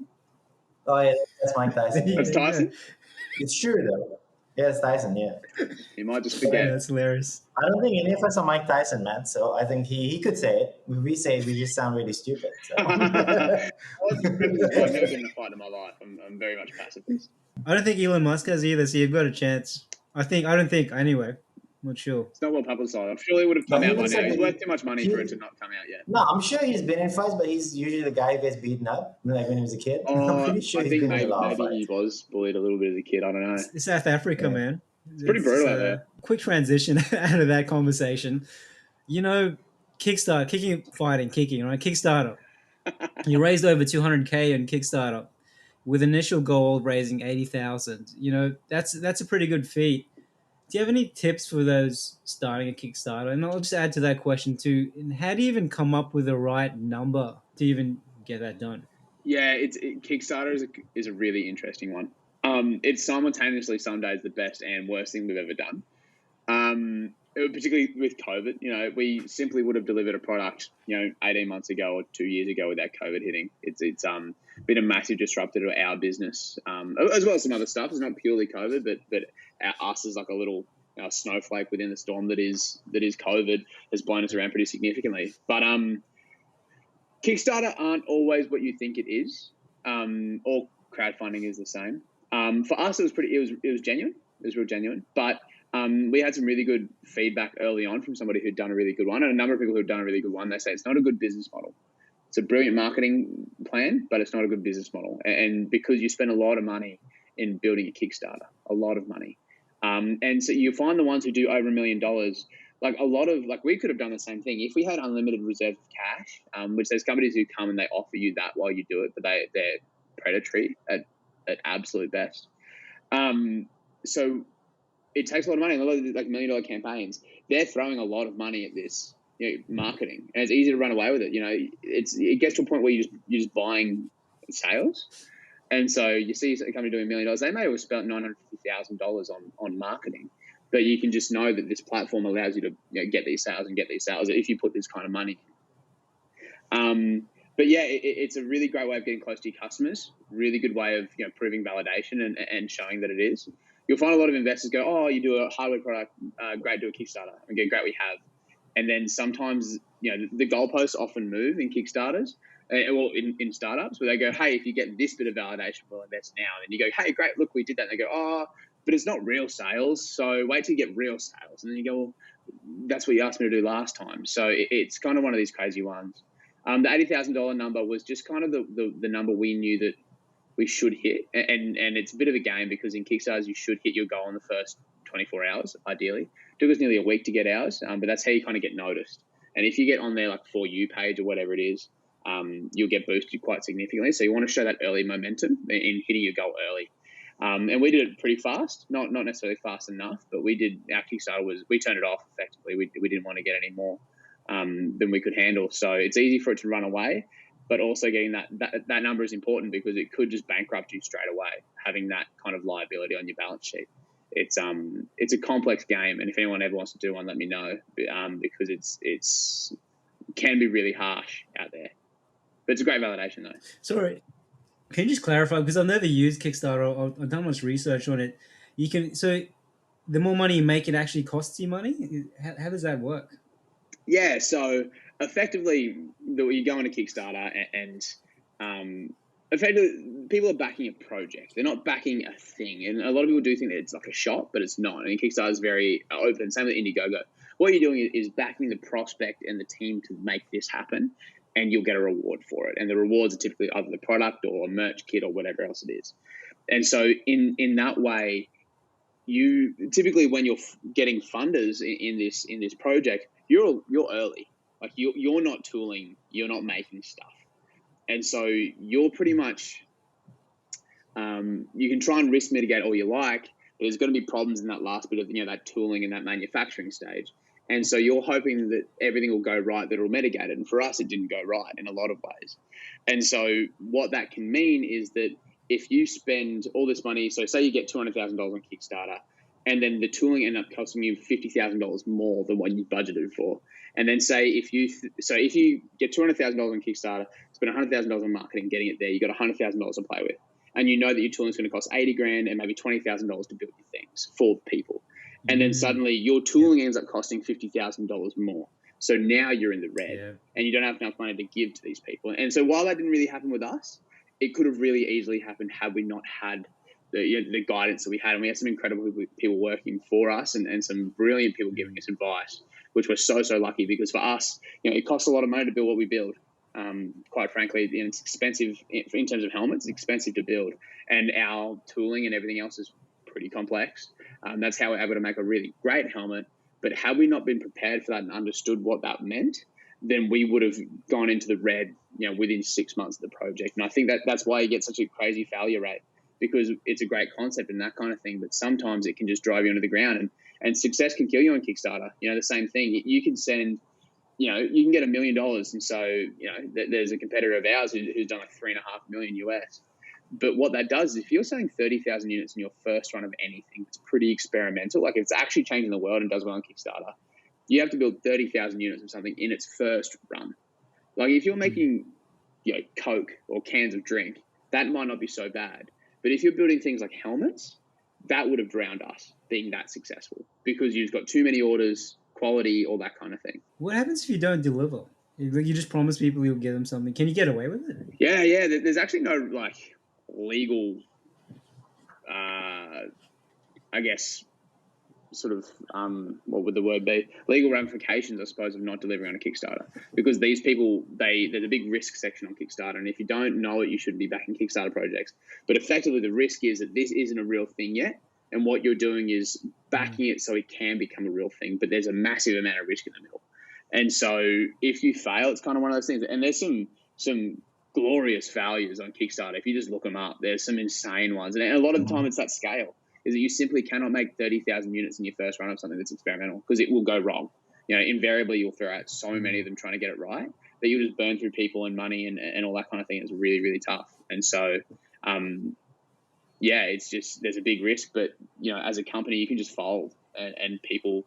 Oh yeah, that's Mike Tyson. Yeah, that's Yeah. Tyson. It's true though. Yeah, it's Tyson. Yeah. He might just Yeah, forget. that's hilarious. I don't think any of us are Mike Tyson, man. So I think he could say it. If we say it, we just sound really stupid. So. I was I've never been in a fight in my life. I'm very much a pacifist. I don't think Elon Musk has either, so you've got a chance. I don't think anyway. I'm not sure. It's not well publicized. I'm sure he would have No, come he out by looks now. like He's a- worth too much money he- for it to not come out yet. No, I'm sure he's been in fights, but he's usually the guy who gets beaten up, like when he was a kid. I'm pretty sure I he's think been in a maybe, lot of maybe he fights. was bullied a little bit as a kid. I don't know. It's South Africa, Yeah. man. It's pretty brutal out there. Quick transition out of that conversation. You know, Kickstarter, kicking, right? Kickstarter. You raised over 200K in Kickstarter with initial goal of raising 80,000. You know, that's a pretty good feat. Do you have any tips for those starting a Kickstarter? And I'll just add to that question too. And how do you even come up with the right number to even get that done? Yeah, Kickstarter is a really interesting one. It's simultaneously some days the best and worst thing we've ever done. Particularly with COVID, you know, we simply would have delivered a product, 18 months ago or 2 years ago without COVID hitting. It's been a massive disruptor to our business, as well as some other stuff. It's not purely COVID, but us as like a little snowflake within the storm that is COVID has blown us around pretty significantly. But Kickstarter aren't always what you think it is. Or crowdfunding is the same. For us, it was genuine. It was real genuine, but we had some really good feedback early on from somebody who'd done a really good one, and a number of people who've done a really good one. They say it's not a good business model. It's a brilliant marketing plan, but it's not a good business model. And because you spend a lot of money in building a Kickstarter, a lot of money, and so you find the ones who do over $1 million. Like we could have done the same thing if we had unlimited reserve of cash, which there's companies who come and they offer you that while you do it, but they're predatory at absolute best. So it takes a lot of money. A lot of like $1 million campaigns, they're throwing a lot of money at this marketing, and it's easy to run away with it. It gets to a point where you're just buying sales. And so you see a company doing $1 million, they may have spent $950,000 on marketing, but you can just know that this platform allows you to get these sales if you put this kind of money in. But yeah, it's a really great way of getting close to your customers. Really good way of proving validation and showing that it is. You'll find a lot of investors go, "Oh, you do a hardware product, great, do a Kickstarter." And go, "Great, we have." And then sometimes the goalposts often move in Kickstarters. Well, in startups, where they go, "Hey, if you get this bit of validation, we'll invest now." And you go, "Hey, great, look, we did that." And they go, "Oh, but it's not real sales, so wait till you get real sales." And then you go, "Well, that's what you asked me to do last time." So it's kind of one of these crazy ones. The $80,000 number was just kind of the number we knew that we should hit, and it's a bit of a game because in Kickstarters you should hit your goal in the first 24 hours, ideally. It took us nearly a week to get ours, but that's how you kind of get noticed. And if you get on their like For You page or whatever it is, you'll get boosted quite significantly. So you want to show that early momentum in hitting your goal early. And we did it pretty fast, not necessarily fast enough, but we did. Our Kickstarter we turned it off effectively. We didn't want to get any more than we could handle. So it's easy for it to run away, but also getting that number is important because it could just bankrupt you straight away, having that kind of liability on your balance sheet. It's a complex game, and if anyone ever wants to do one, let me know, because it can be really harsh out there. But it's a great validation, though. Sorry, can you just clarify? Because I've never used Kickstarter. I've done much research on it. So the more money you make, it actually costs you money. How does that work? Yeah, so effectively, you go on a Kickstarter and effectively people are backing a project. They're not backing a thing. And a lot of people do think that it's like a shop, but it's not. I mean, Kickstarter is very open. Same with Indiegogo. What you're doing is backing the prospect and the team to make this happen, and you'll get a reward for it. And the rewards are typically either the product or a merch kit or whatever else it is. And so in that way, you typically, when you're getting funders in this project, you're early. Like you're not tooling, you're not making stuff, and so you're pretty much you can try and risk mitigate all you like, but there's going to be problems in that last bit of that tooling and that manufacturing stage. And so you're hoping that everything will go right, that it'll mitigate it. And for us, it didn't go right in a lot of ways. And so what that can mean is that if you spend all this money, so say you get $200,000 on Kickstarter, and then the tooling ended up costing you $50,000 more than what you budgeted for. And then say if you get $200,000 on Kickstarter, spend $100,000 on marketing, getting it there, you got $100,000 to play with, and you know that your tooling is going to cost $80,000 and maybe $20,000 to build your things for people, and then suddenly your tooling ends up costing $50,000 more. So now you're in the red, and you don't have enough money to give to these people. And so while that didn't really happen with us, it could have really easily happened had we not had the guidance that we had. And we had some incredible people working for us and some brilliant people giving us advice, which we're so lucky, because for us, it costs a lot of money to build what we build. Quite frankly, it's expensive in terms of helmets. It's expensive to build, and our tooling and everything else is pretty complex. That's how we're able to make a really great helmet. But had we not been prepared for that and understood what that meant, then we would have gone into the red, within 6 months of the project. And I think that's why you get such a crazy failure rate, because it's a great concept and that kind of thing, but sometimes it can just drive you into the ground, and success can kill you on Kickstarter. The same thing. You can send, you can get $1 million, and so there's a competitor of ours who's done like $3.5 million US. But what that does is, if you're selling 30,000 units in your first run of anything, it's pretty experimental. Like, it's actually changing the world and does well on Kickstarter. You have to build 30,000 units of something in its first run. Like, if you're making, Coke or cans of drink, that might not be so bad. But if you're building things like helmets, that would have drowned us being that successful, because you've got too many orders, quality, all that kind of thing. What happens if you don't deliver? Like, you just promise people you'll give them something. Can you get away with it? Yeah. There's actually no legal, I guess, sort of, what would the word be? Legal ramifications, I suppose, of not delivering on a Kickstarter, because these people, there's a big risk section on Kickstarter, and if you don't know it, you shouldn't be backing Kickstarter projects. But effectively, the risk is that this isn't a real thing yet, and what you're doing is backing it so it can become a real thing, but there's a massive amount of risk in the middle. And so if you fail, it's kind of one of those things. And there's some glorious failures on Kickstarter. If you just look them up, there's some insane ones. And a lot of the time it's that scale, is that you simply cannot make 30,000 units in your first run of something that's experimental, because it will go wrong. Invariably you'll throw out so many of them trying to get it right that you'll just burn through people and money and all that kind of thing. It's really, really tough. And so, it's just, there's a big risk, but, as a company, you can just fold and people,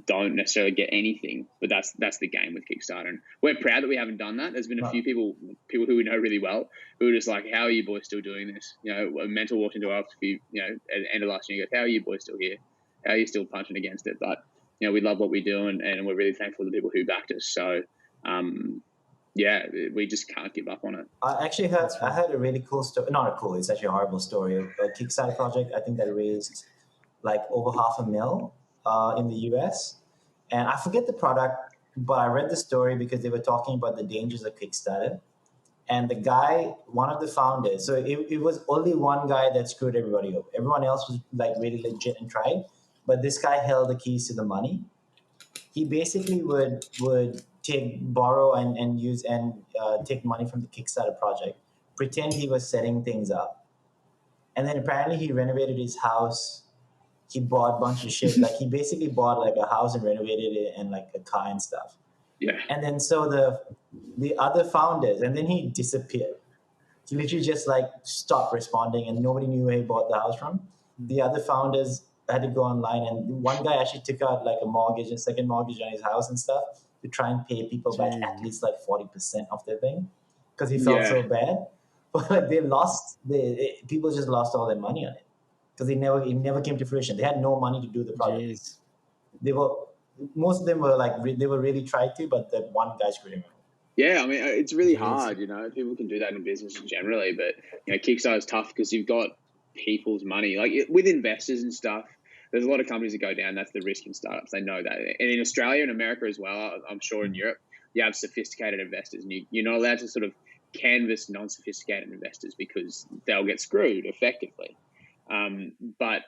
don't necessarily get anything, but that's the game with Kickstarter, and we're proud that we haven't done that. There's been a few people who we know really well who are just like, how are you boys still doing this? A mentor walked into our office at the end of last year and goes, how are you boys still here? How are you still punching against it? But we love what we do, and we're really thankful to the people who backed us. So we just can't give up on it. I actually heard a really cool story. Not a cool, it's actually a horrible story of a Kickstarter project. I think that raised like over $500,000 in the US. And I forget the product, but I read the story because they were talking about the dangers of Kickstarter. And the guy, one of the founders, so it was only one guy that screwed everybody up. Everyone else was like really legit and tried, but this guy held the keys to the money. He basically would borrow and use and take money from the Kickstarter project, pretend he was setting things up. And then apparently he renovated his house. He bought a bunch of shit. Like, he basically bought like a house and renovated it, and like a car and stuff. Yeah. And then so the other founders, and then he disappeared. He literally just like stopped responding, and nobody knew where he bought the house from. The other founders had to go online, and one guy actually took out like a second mortgage on his house and stuff to try and pay people back at least like 40% of their thing, because he felt so bad. But like people just lost all their money on it, because it never came to fruition. They had no money to do the project. Most of them were like, they were really tried to, but that one guy screwed him up. Yeah, I mean, it's really hard, people can do that in business generally, but, Kickstarter is tough because you've got people's money. Like, with investors and stuff, there's a lot of companies that go down. That's the risk in startups. They know that. And in Australia and America as well, I'm sure in Europe, you have sophisticated investors, and you're not allowed to sort of canvas non-sophisticated investors, because they'll get screwed effectively. But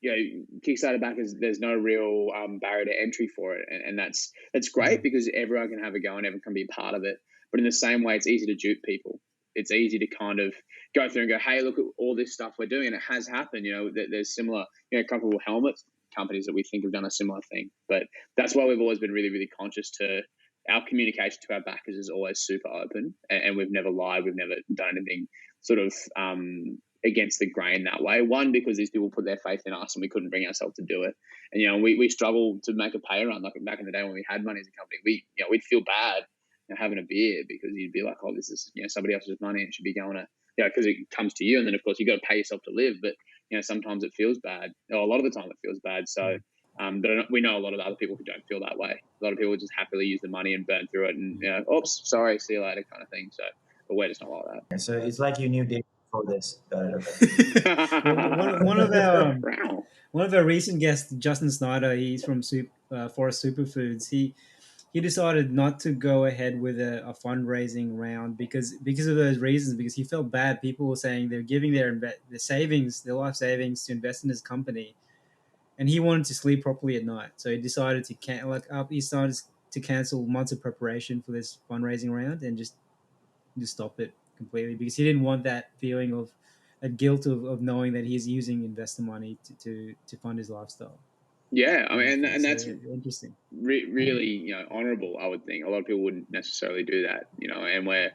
Kickstarter backers, there's no real barrier to entry for it, and that's great, because everyone can have a go and everyone can be a part of it. But in the same way, it's easy to dupe people. It's easy to kind of go through and go, hey, look at all this stuff we're doing, and it has happened. There's similar, comparable helmet companies that we think have done a similar thing. But that's why we've always been really, really conscious to our communication to our backers is always super open, and we've never lied. We've never done anything sort of against the grain that way. One, because these people put their faith in us and we couldn't bring ourselves to do it. And, we struggled to make a pay run. Like back in the day when we had money as a company, we'd feel bad having a beer, because you'd be like, oh, this is, somebody else's money. It should be going to, because it comes to you. And then of course you got to pay yourself to live. But, sometimes it feels bad, or a lot of the time it feels bad. So, but we know a lot of other people who don't feel that way. A lot of people just happily use the money and burn through it and, oops, sorry, see you later kind of thing. So, but we're just not like that. So it's like you knew Dave before this. Got it, Well, one of our recent guests, Justin Snyder, he's from Forest Superfoods. He decided not to go ahead with a fundraising round because of those reasons. Because he felt bad. People were saying they're giving their savings, their life savings, to invest in his company, and he wanted to sleep properly at night. So he decided to cancel months of preparation for this fundraising round and just stop it completely, because he didn't want that feeling of a guilt of knowing that he's using investor money to fund his lifestyle. Yeah, I mean, and that's interesting. Really, honourable. I would think a lot of people wouldn't necessarily do that, and we're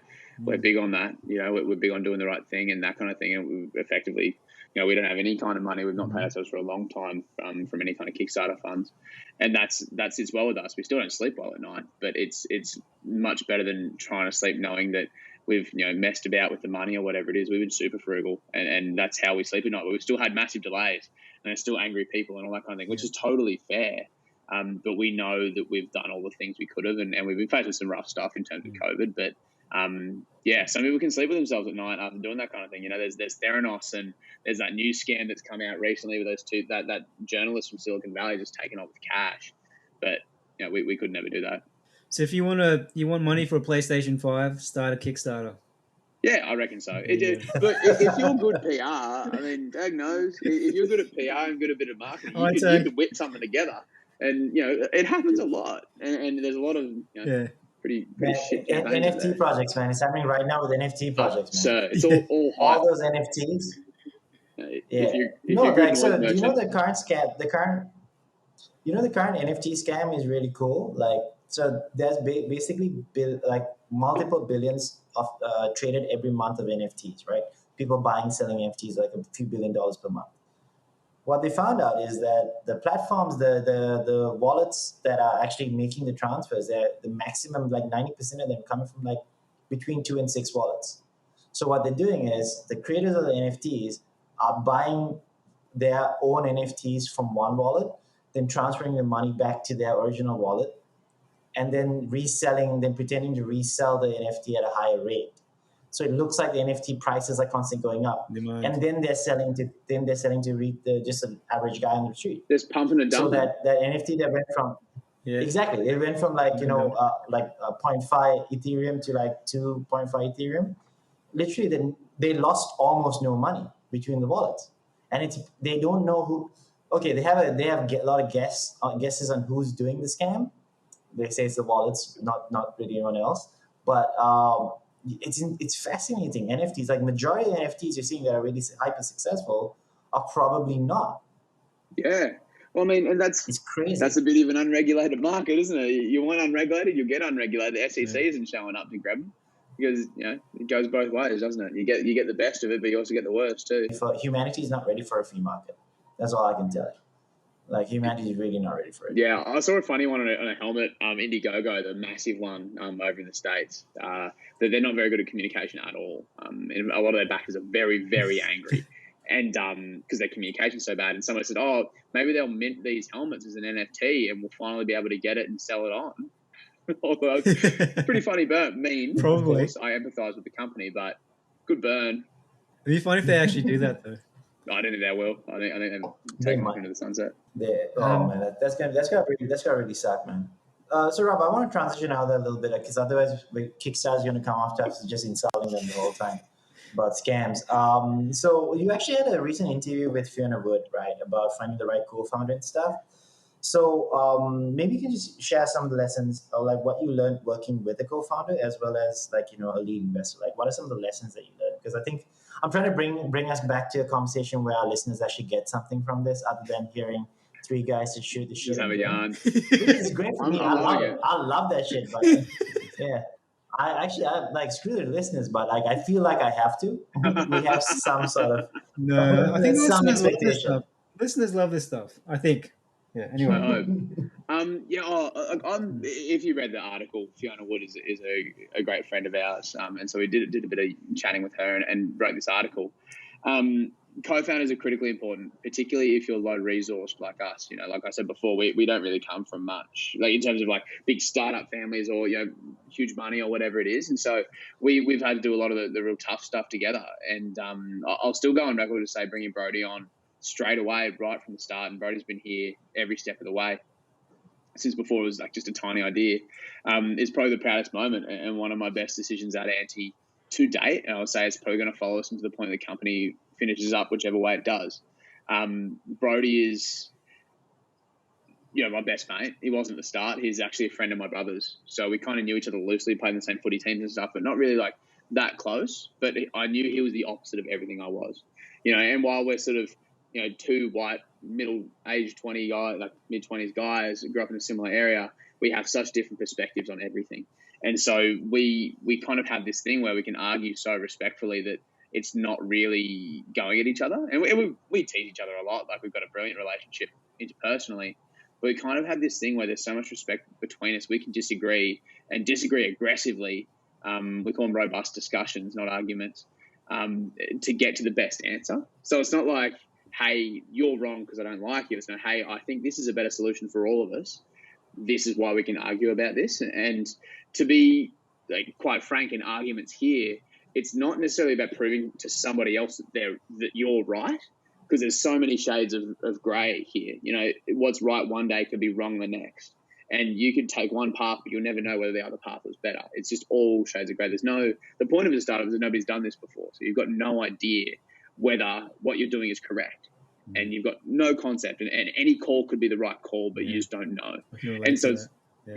big on that. We're big on doing the right thing and that kind of thing. And we effectively, we don't have any kind of money. We've not paid ourselves for a long time from any kind of Kickstarter funds, and that sits well with us. We still don't sleep well at night, but it's much better than trying to sleep knowing that we've messed about with the money or whatever it is. We've been super frugal, and that's how we sleep at night. But we've still had massive delays, and there's still angry people and all that kind of thing, which is totally fair. But we know that we've done all the things we could have, and we've been facing some rough stuff in terms of COVID. But some people can sleep with themselves at night after doing that kind of thing. There's Theranos, and there's that new scam that's come out recently with those two, that journalist from Silicon Valley just taking off with cash. But we could never do that. So if you want money for a PlayStation 5, start a Kickstarter. Yeah, I reckon so. But if you're good PR, I mean, Dag knows, if you're good at PR and good at a bit of marketing, you could whip something together. And, it happens a lot. And there's a lot of, pretty shit NFT projects, man. It's happening right now with NFT projects, man. So it's all hype. All those NFTs. Do you know the current scam, the current NFT scam is really cool. Like, so there's basically multiple billions of traded every month of NFTs, right? People buying, selling NFTs like a few $1 billion per month. What they found out is that the platforms, the wallets that are actually making the transfers, the maximum, like 90% of them coming from like between 2 and 6 wallets. So what they're doing is the creators of the NFTs are buying their own NFTs from one wallet, then transferring the money back to their original wallet, and then pretending to resell the NFT at a higher rate. So it looks like the NFT prices are constantly going up, and then they're selling to just an average guy on the street. There's pumping and dumping. So that NFT that went from exactly, it went from like 0.5 Ethereum to like 2.5 Ethereum. Literally, then they lost almost no money between the wallets, and they don't know who. Okay, they have a lot of guesses on who's doing the scam. They say it's the wallets, not really anyone else. But it's fascinating. NFTs, like majority of the NFTs you're seeing that are really hyper successful are probably not. Yeah. Well, I mean, and it's crazy. That's a bit of an unregulated market, isn't it? You want unregulated, you'll get unregulated. The SEC isn't showing up to grab them because it goes both ways, doesn't it? You get the best of it, but you also get the worst too. Humanity is not ready for a free market. That's all I can tell you. Like, humanity is really not ready for it. Yeah, I saw a funny one on a helmet, Indiegogo, the massive one over in the States. That they're not very good at communication at all. And a lot of their backers are very, very angry, and because their communication's so bad. And someone said, "Oh, maybe they'll mint these helmets as an NFT, and we'll finally be able to get it and sell it on." Although, pretty funny burn. Probably. Of course, I empathise with the company, but good burn. It'd be funny if they actually do that, though. I don't think they will. I think they've taken it into the sunset. Man, that's gonna really suck, man. So Rob, I want to transition out there a little bit because otherwise Kickstarter's going to come after us just insulting them the whole time about scams. So you actually had a recent interview with Fiona Wood, right, about finding the right co-founder and stuff. So maybe you can just share some of the lessons, or like what you learned working with a co-founder, as well as a lead investor. Like, what are some of the lessons that you learned? Because I think I'm trying to bring us back to a conversation where our listeners actually get something from this, other than hearing three guys to shoot the shit. Just have a yarn. It's great for me. I love that shit. But yeah, I like screw the listeners, but like I feel like I have to. We have some sort of No, I think some listeners love this expectation. stuff. Listeners love this stuff. I think. Yeah. I Anyway. hope. If you read the article, Fiona Wood is a great friend of ours, and so we did a bit of chatting with her and wrote this article. Co-founders are critically important, particularly if you're low resourced like us. You know, like I said before, we don't really come from much, like in terms of like big startup families or huge money or whatever it is, and so we've had to do a lot of the real tough stuff together. And I'll still go on record to say bringing Brodie on straight away, right from the start, and Brodie's been here every step of the way since before it was like just a tiny idea, is probably the proudest moment and one of my best decisions at Anti to date. And I would say it's probably going to follow us into the point the company finishes up whichever way it does. Brodie is, my best mate. He wasn't at the start. He's actually a friend of my brother's. So we kind of knew each other loosely, played in the same footy teams and stuff, but not really like that close. But I knew he was the opposite of everything I was. And while we're sort of, two white, middle-aged 20 guys, like mid-20s guys who grew up in a similar area, we have such different perspectives on everything. And so we kind of have this thing where we can argue so respectfully that it's not really going at each other. And we tease each other a lot. Like, we've got a brilliant relationship interpersonally. But we kind of have this thing where there's so much respect between us. We can disagree and disagree aggressively. We call them robust discussions, not arguments, to get to the best answer. So it's not like, hey, you're wrong because I don't like you. It's not, hey, I think this is a better solution for all of us. This is why we can argue about this. And to be quite frank in arguments here, it's not necessarily about proving to somebody else that you're right, because there's so many shades of grey here. What's right one day could be wrong the next. And you could take one path, but you'll never know whether the other path was better. It's just all shades of grey. The point of a startup is that nobody's done this before. So you've got no idea whether what you're doing is correct. And you've got no concept. And any call could be the right call, but you just don't know. And so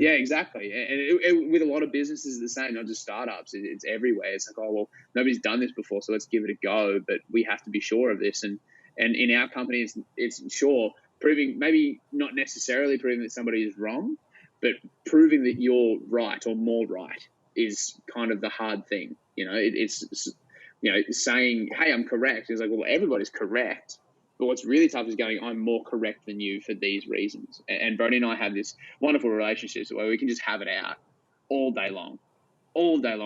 yeah, exactly. And with a lot of businesses, it's the same, not just startups. It's everywhere. It's like, oh, well, nobody's done this before, so let's give it a go. But we have to be sure of this. And in our company, it's sure proving, maybe not necessarily proving that somebody is wrong, but proving that you're right or more right is kind of the hard thing. It's saying, hey, I'm correct. It's like, well, everybody's correct. But what's really tough is going, I'm more correct than you for these reasons. And Brodie and I have this wonderful relationship where we can just have it out all day long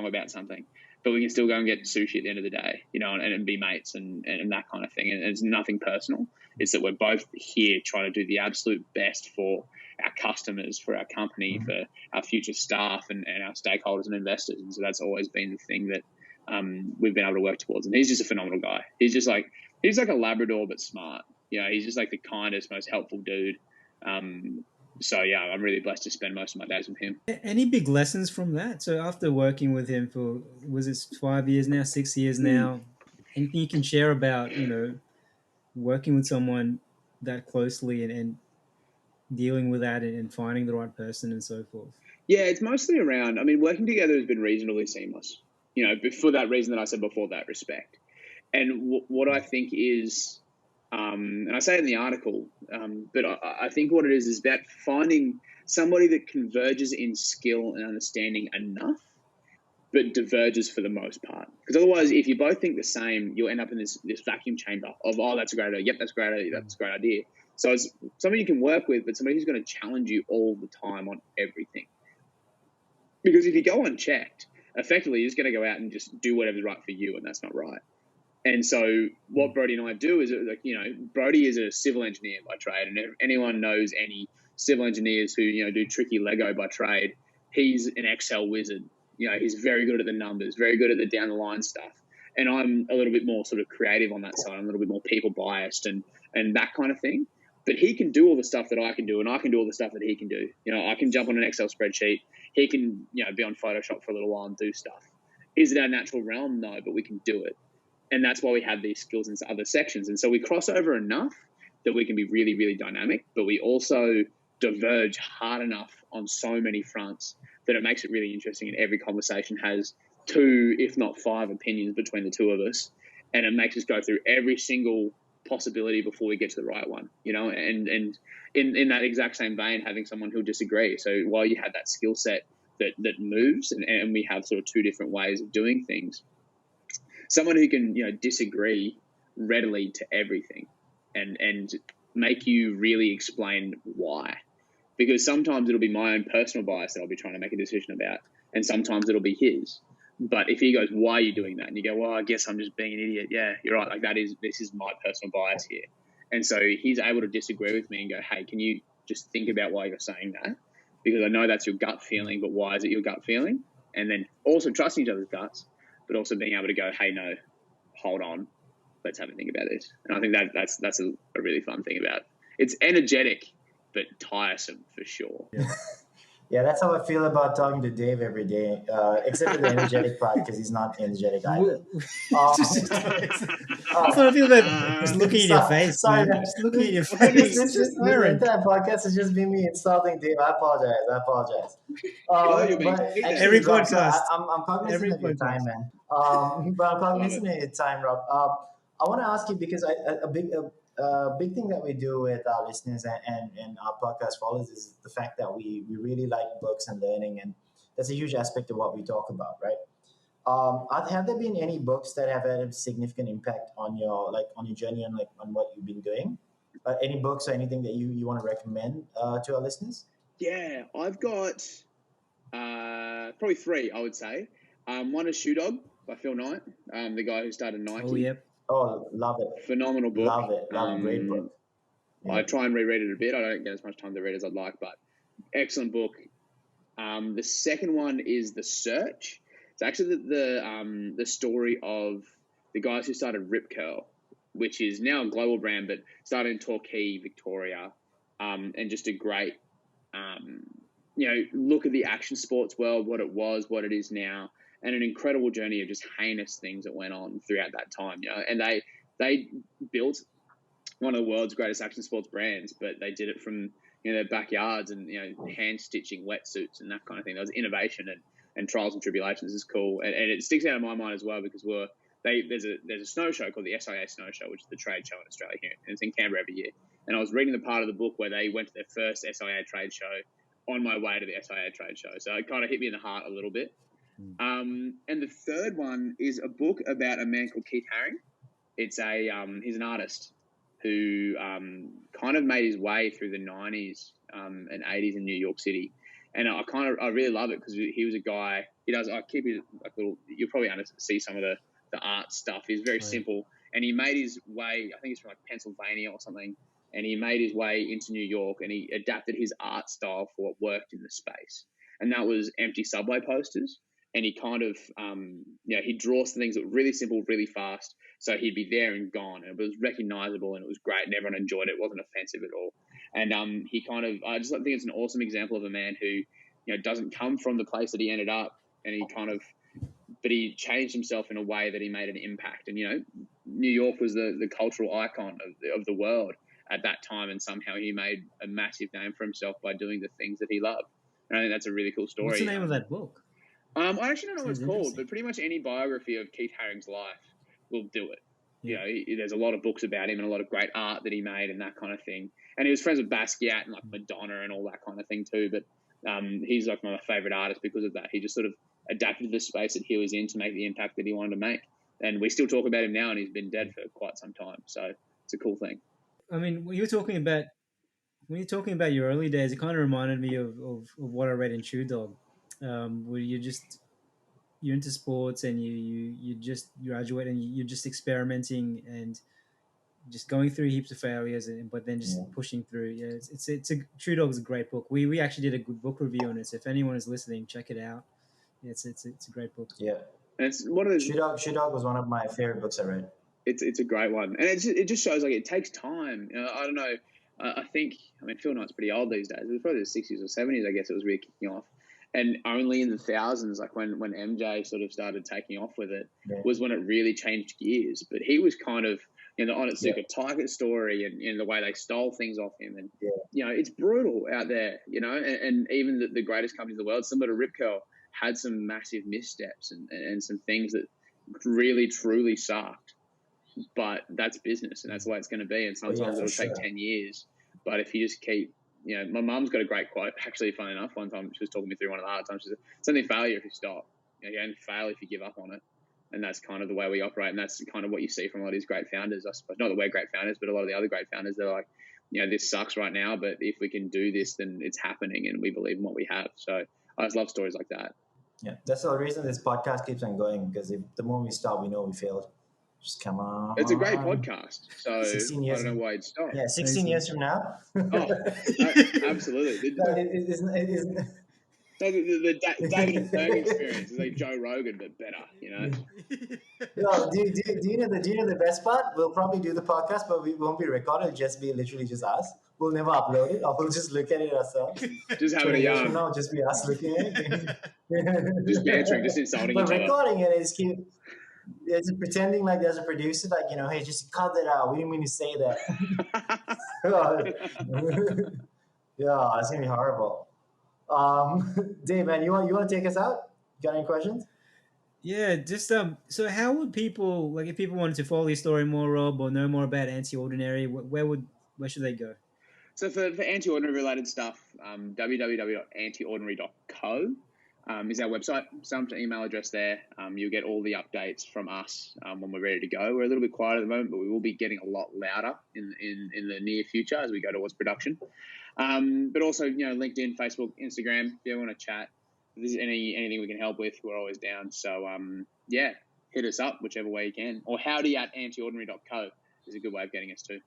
about something. But we can still go and get sushi at the end of the day, and be mates and that kind of thing. And it's nothing personal. It's that we're both here trying to do the absolute best for our customers, for our company, for our future staff and our stakeholders and investors. And so that's always been the thing that we've been able to work towards. And he's just a phenomenal guy. He's like a Labrador, but smart. He's just like the kindest, most helpful dude. So yeah, I'm really blessed to spend most of my days with him. Any big lessons from that? So after working with him for, was it 5 years now, 6 years now, anything you can share about, working with someone that closely and dealing with that and finding the right person and so forth? Yeah, it's mostly around, working together has been reasonably seamless, for that reason that I said before, that respect. And what I think is, and I say it in the article, but I think what it is about finding somebody that converges in skill and understanding enough, but diverges for the most part. Because otherwise, if you both think the same, you'll end up in this vacuum chamber of, oh, that's a great idea. Yep, that's a great idea. That's a great idea. So it's somebody you can work with, but somebody who's going to challenge you all the time on everything. Because if you go unchecked, effectively, you're just going to go out and just do whatever's right for you, and that's not right. And so what Brodie and I do is, Brodie is a civil engineer by trade, and if anyone knows any civil engineers who, do tricky Lego by trade, he's an Excel wizard. He's very good at the numbers, very good at the down the line stuff. And I'm a little bit more sort of creative on that side. I'm a little bit more people biased and that kind of thing. But he can do all the stuff that I can do, and I can do all the stuff that he can do. I can jump on an Excel spreadsheet. He can, be on Photoshop for a little while and do stuff. Is it our natural realm? No, but we can do it. And that's why we have these skills in other sections. And so we cross over enough that we can be really, really dynamic, but we also diverge hard enough on so many fronts that it makes it really interesting. And every conversation has 2, if not 5 opinions between the two of us. And it makes us go through every single possibility before we get to the right one, and in that exact same vein, having someone who'll disagree. So while you have that skill set that moves, and we have sort of two different ways of doing things. Someone who can, disagree readily to everything and make you really explain why. Because sometimes it'll be my own personal bias that I'll be trying to make a decision about, and sometimes it'll be his. But if he goes, "Why are you doing that?" and you go, "Well, I guess I'm just being an idiot." Yeah, you're right. Like this is my personal bias here. And so he's able to disagree with me and go, "Hey, can you just think about why you're saying that? Because I know that's your gut feeling, but why is it your gut feeling?" And then also trusting each other's guts, but also being able to go, "Hey, no, hold on, let's have a think about this." And I think that's a really fun thing about it. It's energetic, but tiresome for sure. Yeah, that's how I feel about talking to Dave every day, except for the energetic part because he's not energetic either. That's what I feel about just looking in your face, sorry, man. man. Just looking in your This, face. this, Just the iron. entire podcast has just been me insulting Dave. I apologize. You're being But sweet there. Every Rob, podcast. I'm cognizant Every of your podcast. time, man. But I'm cognizant of your time, Rob. I want to ask you because a big thing that we do with our listeners and our podcast followers is the fact that we really like books and learning, and that's a huge aspect of what we talk about, right? Have there been any books that have had a significant impact on your journey and on what you've been doing? Any books or anything that you want to recommend to our listeners? Yeah, I've got probably three, I would say. One is Shoe Dog by Phil Knight, the guy who started Nike. Oh, yep. Oh, love it. Phenomenal book. Love it. Great book. Yeah. I try and reread it a bit. I don't get as much time to read as I'd like, but excellent book. The second one is The Search. It's actually the story of the guys who started Rip Curl, which is now a global brand, but started in Torquay, Victoria, and just a great, look at the action sports world, what it was, what it is now, and an incredible journey of just heinous things that went on throughout that time. And they built one of the world's greatest action sports brands, but they did it from their backyards and hand stitching wetsuits and that kind of thing. That was innovation and trials and tribulations. Is cool, and it sticks out in my mind as well because there's a snow show called the SIA Snow Show, which is the trade show in Australia here, and it's in Canberra every year. And I was reading the part of the book where they went to their first SIA trade show on my way to the SIA trade show, so it kind of hit me in the heart a little bit. And the third one is a book about a man called Keith Haring. It's he's an artist who kind of made his way through the 90s and 80s in New York City. And I really love it because he was a guy, I keep it like little, you'll probably see some of the art stuff. He's very simple. And he made his way, I think he's from like Pennsylvania or something, and he made his way into New York and he adapted his art style for what worked in the space. And that was empty subway posters. And he kind of, he draws things that were really simple, really fast. So he'd be there and gone. And it was recognizable and it was great and everyone enjoyed it. It wasn't offensive at all. And I just think it's an awesome example of a man who, doesn't come from the place that he ended up. And but he changed himself in a way that he made an impact. And, New York was the cultural icon of the world at that time. And somehow he made a massive name for himself by doing the things that he loved. And I think that's a really cool story. What's the name of that book? I actually don't know what it's called, but pretty much any biography of Keith Haring's life will do it. Yeah. There's a lot of books about him and a lot of great art that he made and that kind of thing. And he was friends with Basquiat and like Madonna and all that kind of thing too. But he's like my favorite artist because of that. He just sort of adapted to the space that he was in to make the impact that he wanted to make. And we still talk about him now, and he's been dead for quite some time. So it's a cool thing. I mean, when you're talking about your early days, it kind of reminded me of what I read in Shoe Dog, where you're into sports and you just graduate and you're just experimenting and just going through heaps of failures, but then just pushing through. Yeah, it's a Shoe Dog is a great book. We actually did a good book review on it. So if anyone is listening, check it out. Yeah, it's a great book. Yeah, and it's one of those. Shoe Dog was one of my favorite books I read. It's a great one, and it just shows like it takes time. I don't know. I mean, Phil Knight's pretty old these days. It was probably the 60s or 70s, I guess. It was really kicking off. And only in the thousands, like when MJ sort of started taking off with it, was when it really changed gears. But he was kind of, the Onitsuka Tiger story and the way they stole things off him. And, it's brutal out there, and even the greatest company in the world, similar to Rip Curl, had some massive missteps and some things that really, truly sucked. But that's business and that's the way it's going to be. And sometimes it'll take 10 years. But if you just keep my mum's got a great quote, actually, funny enough. One time she was talking me through one of the hard times. She said, it's only failure if you stop. You only fail if you give up on it. And that's kind of the way we operate. And that's kind of what you see from a lot of these great founders, I suppose. Not that we're great founders, but a lot of the other great founders, they're like, this sucks right now, but if we can do this, then it's happening and we believe in what we have. So I just love stories like that. Yeah, that's the reason this podcast keeps on going, because if the moment we stop, we know we failed. Just come on. It's a great podcast. So 16 I years. don't know why you'd stop. Yeah, 16 years from now. Absolutely. The David and Ferg experience is like Joe Rogan, but better, No, do you know the best part? We'll probably do the podcast, but we won't be recorded. It'll just be literally just us. We'll never upload it, or we'll just look at it ourselves. Just having a yarn. No, just be us looking at it. Just bantering, just insulting but each other. recording it is cute. It's pretending like there's a producer, like, hey, just cut that out. We didn't mean to say that. Yeah, it's gonna be horrible. Dave, man, you want to take us out? Got any questions? Yeah, just so how would people, like, if people wanted to follow your story more, Rob, or know more about Anti-Ordinary, where should they go? So for anti-ordinary related stuff, www.antiordinary.co is our website. Some email address there. You'll get all the updates from us when we're ready to go. We're a little bit quiet at the moment, but we will be getting a lot louder in the near future as we go towards production. But also, LinkedIn, Facebook, Instagram, if you want to chat, if there's anything we can help with, we're always down. So, hit us up whichever way you can. Or howdy@antiordinary.co is a good way of getting us too.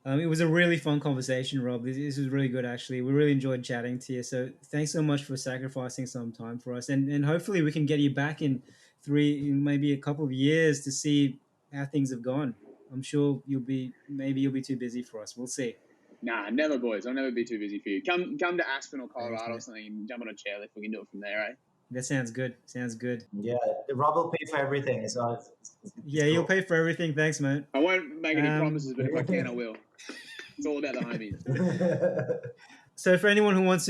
It was a really fun conversation, Rob. This was really good, actually. We really enjoyed chatting to you. So thanks so much for sacrificing some time for us. And hopefully we can get you back in maybe a couple of years to see how things have gone. I'm sure you'll be too busy for us. We'll see. Nah, never, boys. I'll never be too busy for you. Come to Aspen or Colorado or something and jump on a chairlift. We can do it from there, eh? That sounds good. Yeah, Rob will pay for everything. So it's yeah, cool. You'll pay for everything. Thanks, mate. I won't make any promises, but if I can, I will. It's all about the homies. So for anyone who wants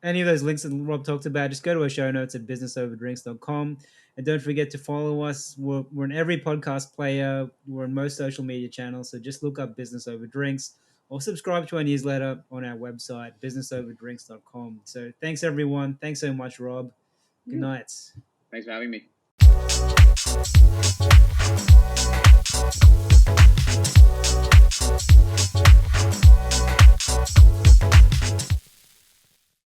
any of those links that Rob talked about, just go to our show notes at businessoverdrinks.com. And don't forget to follow us. We're in every podcast player. We're on most social media channels. So just look up Business Over Drinks or subscribe to our newsletter on our website, businessoverdrinks.com. So thanks, everyone. Thanks so much, Rob. Good night. Thanks for having me.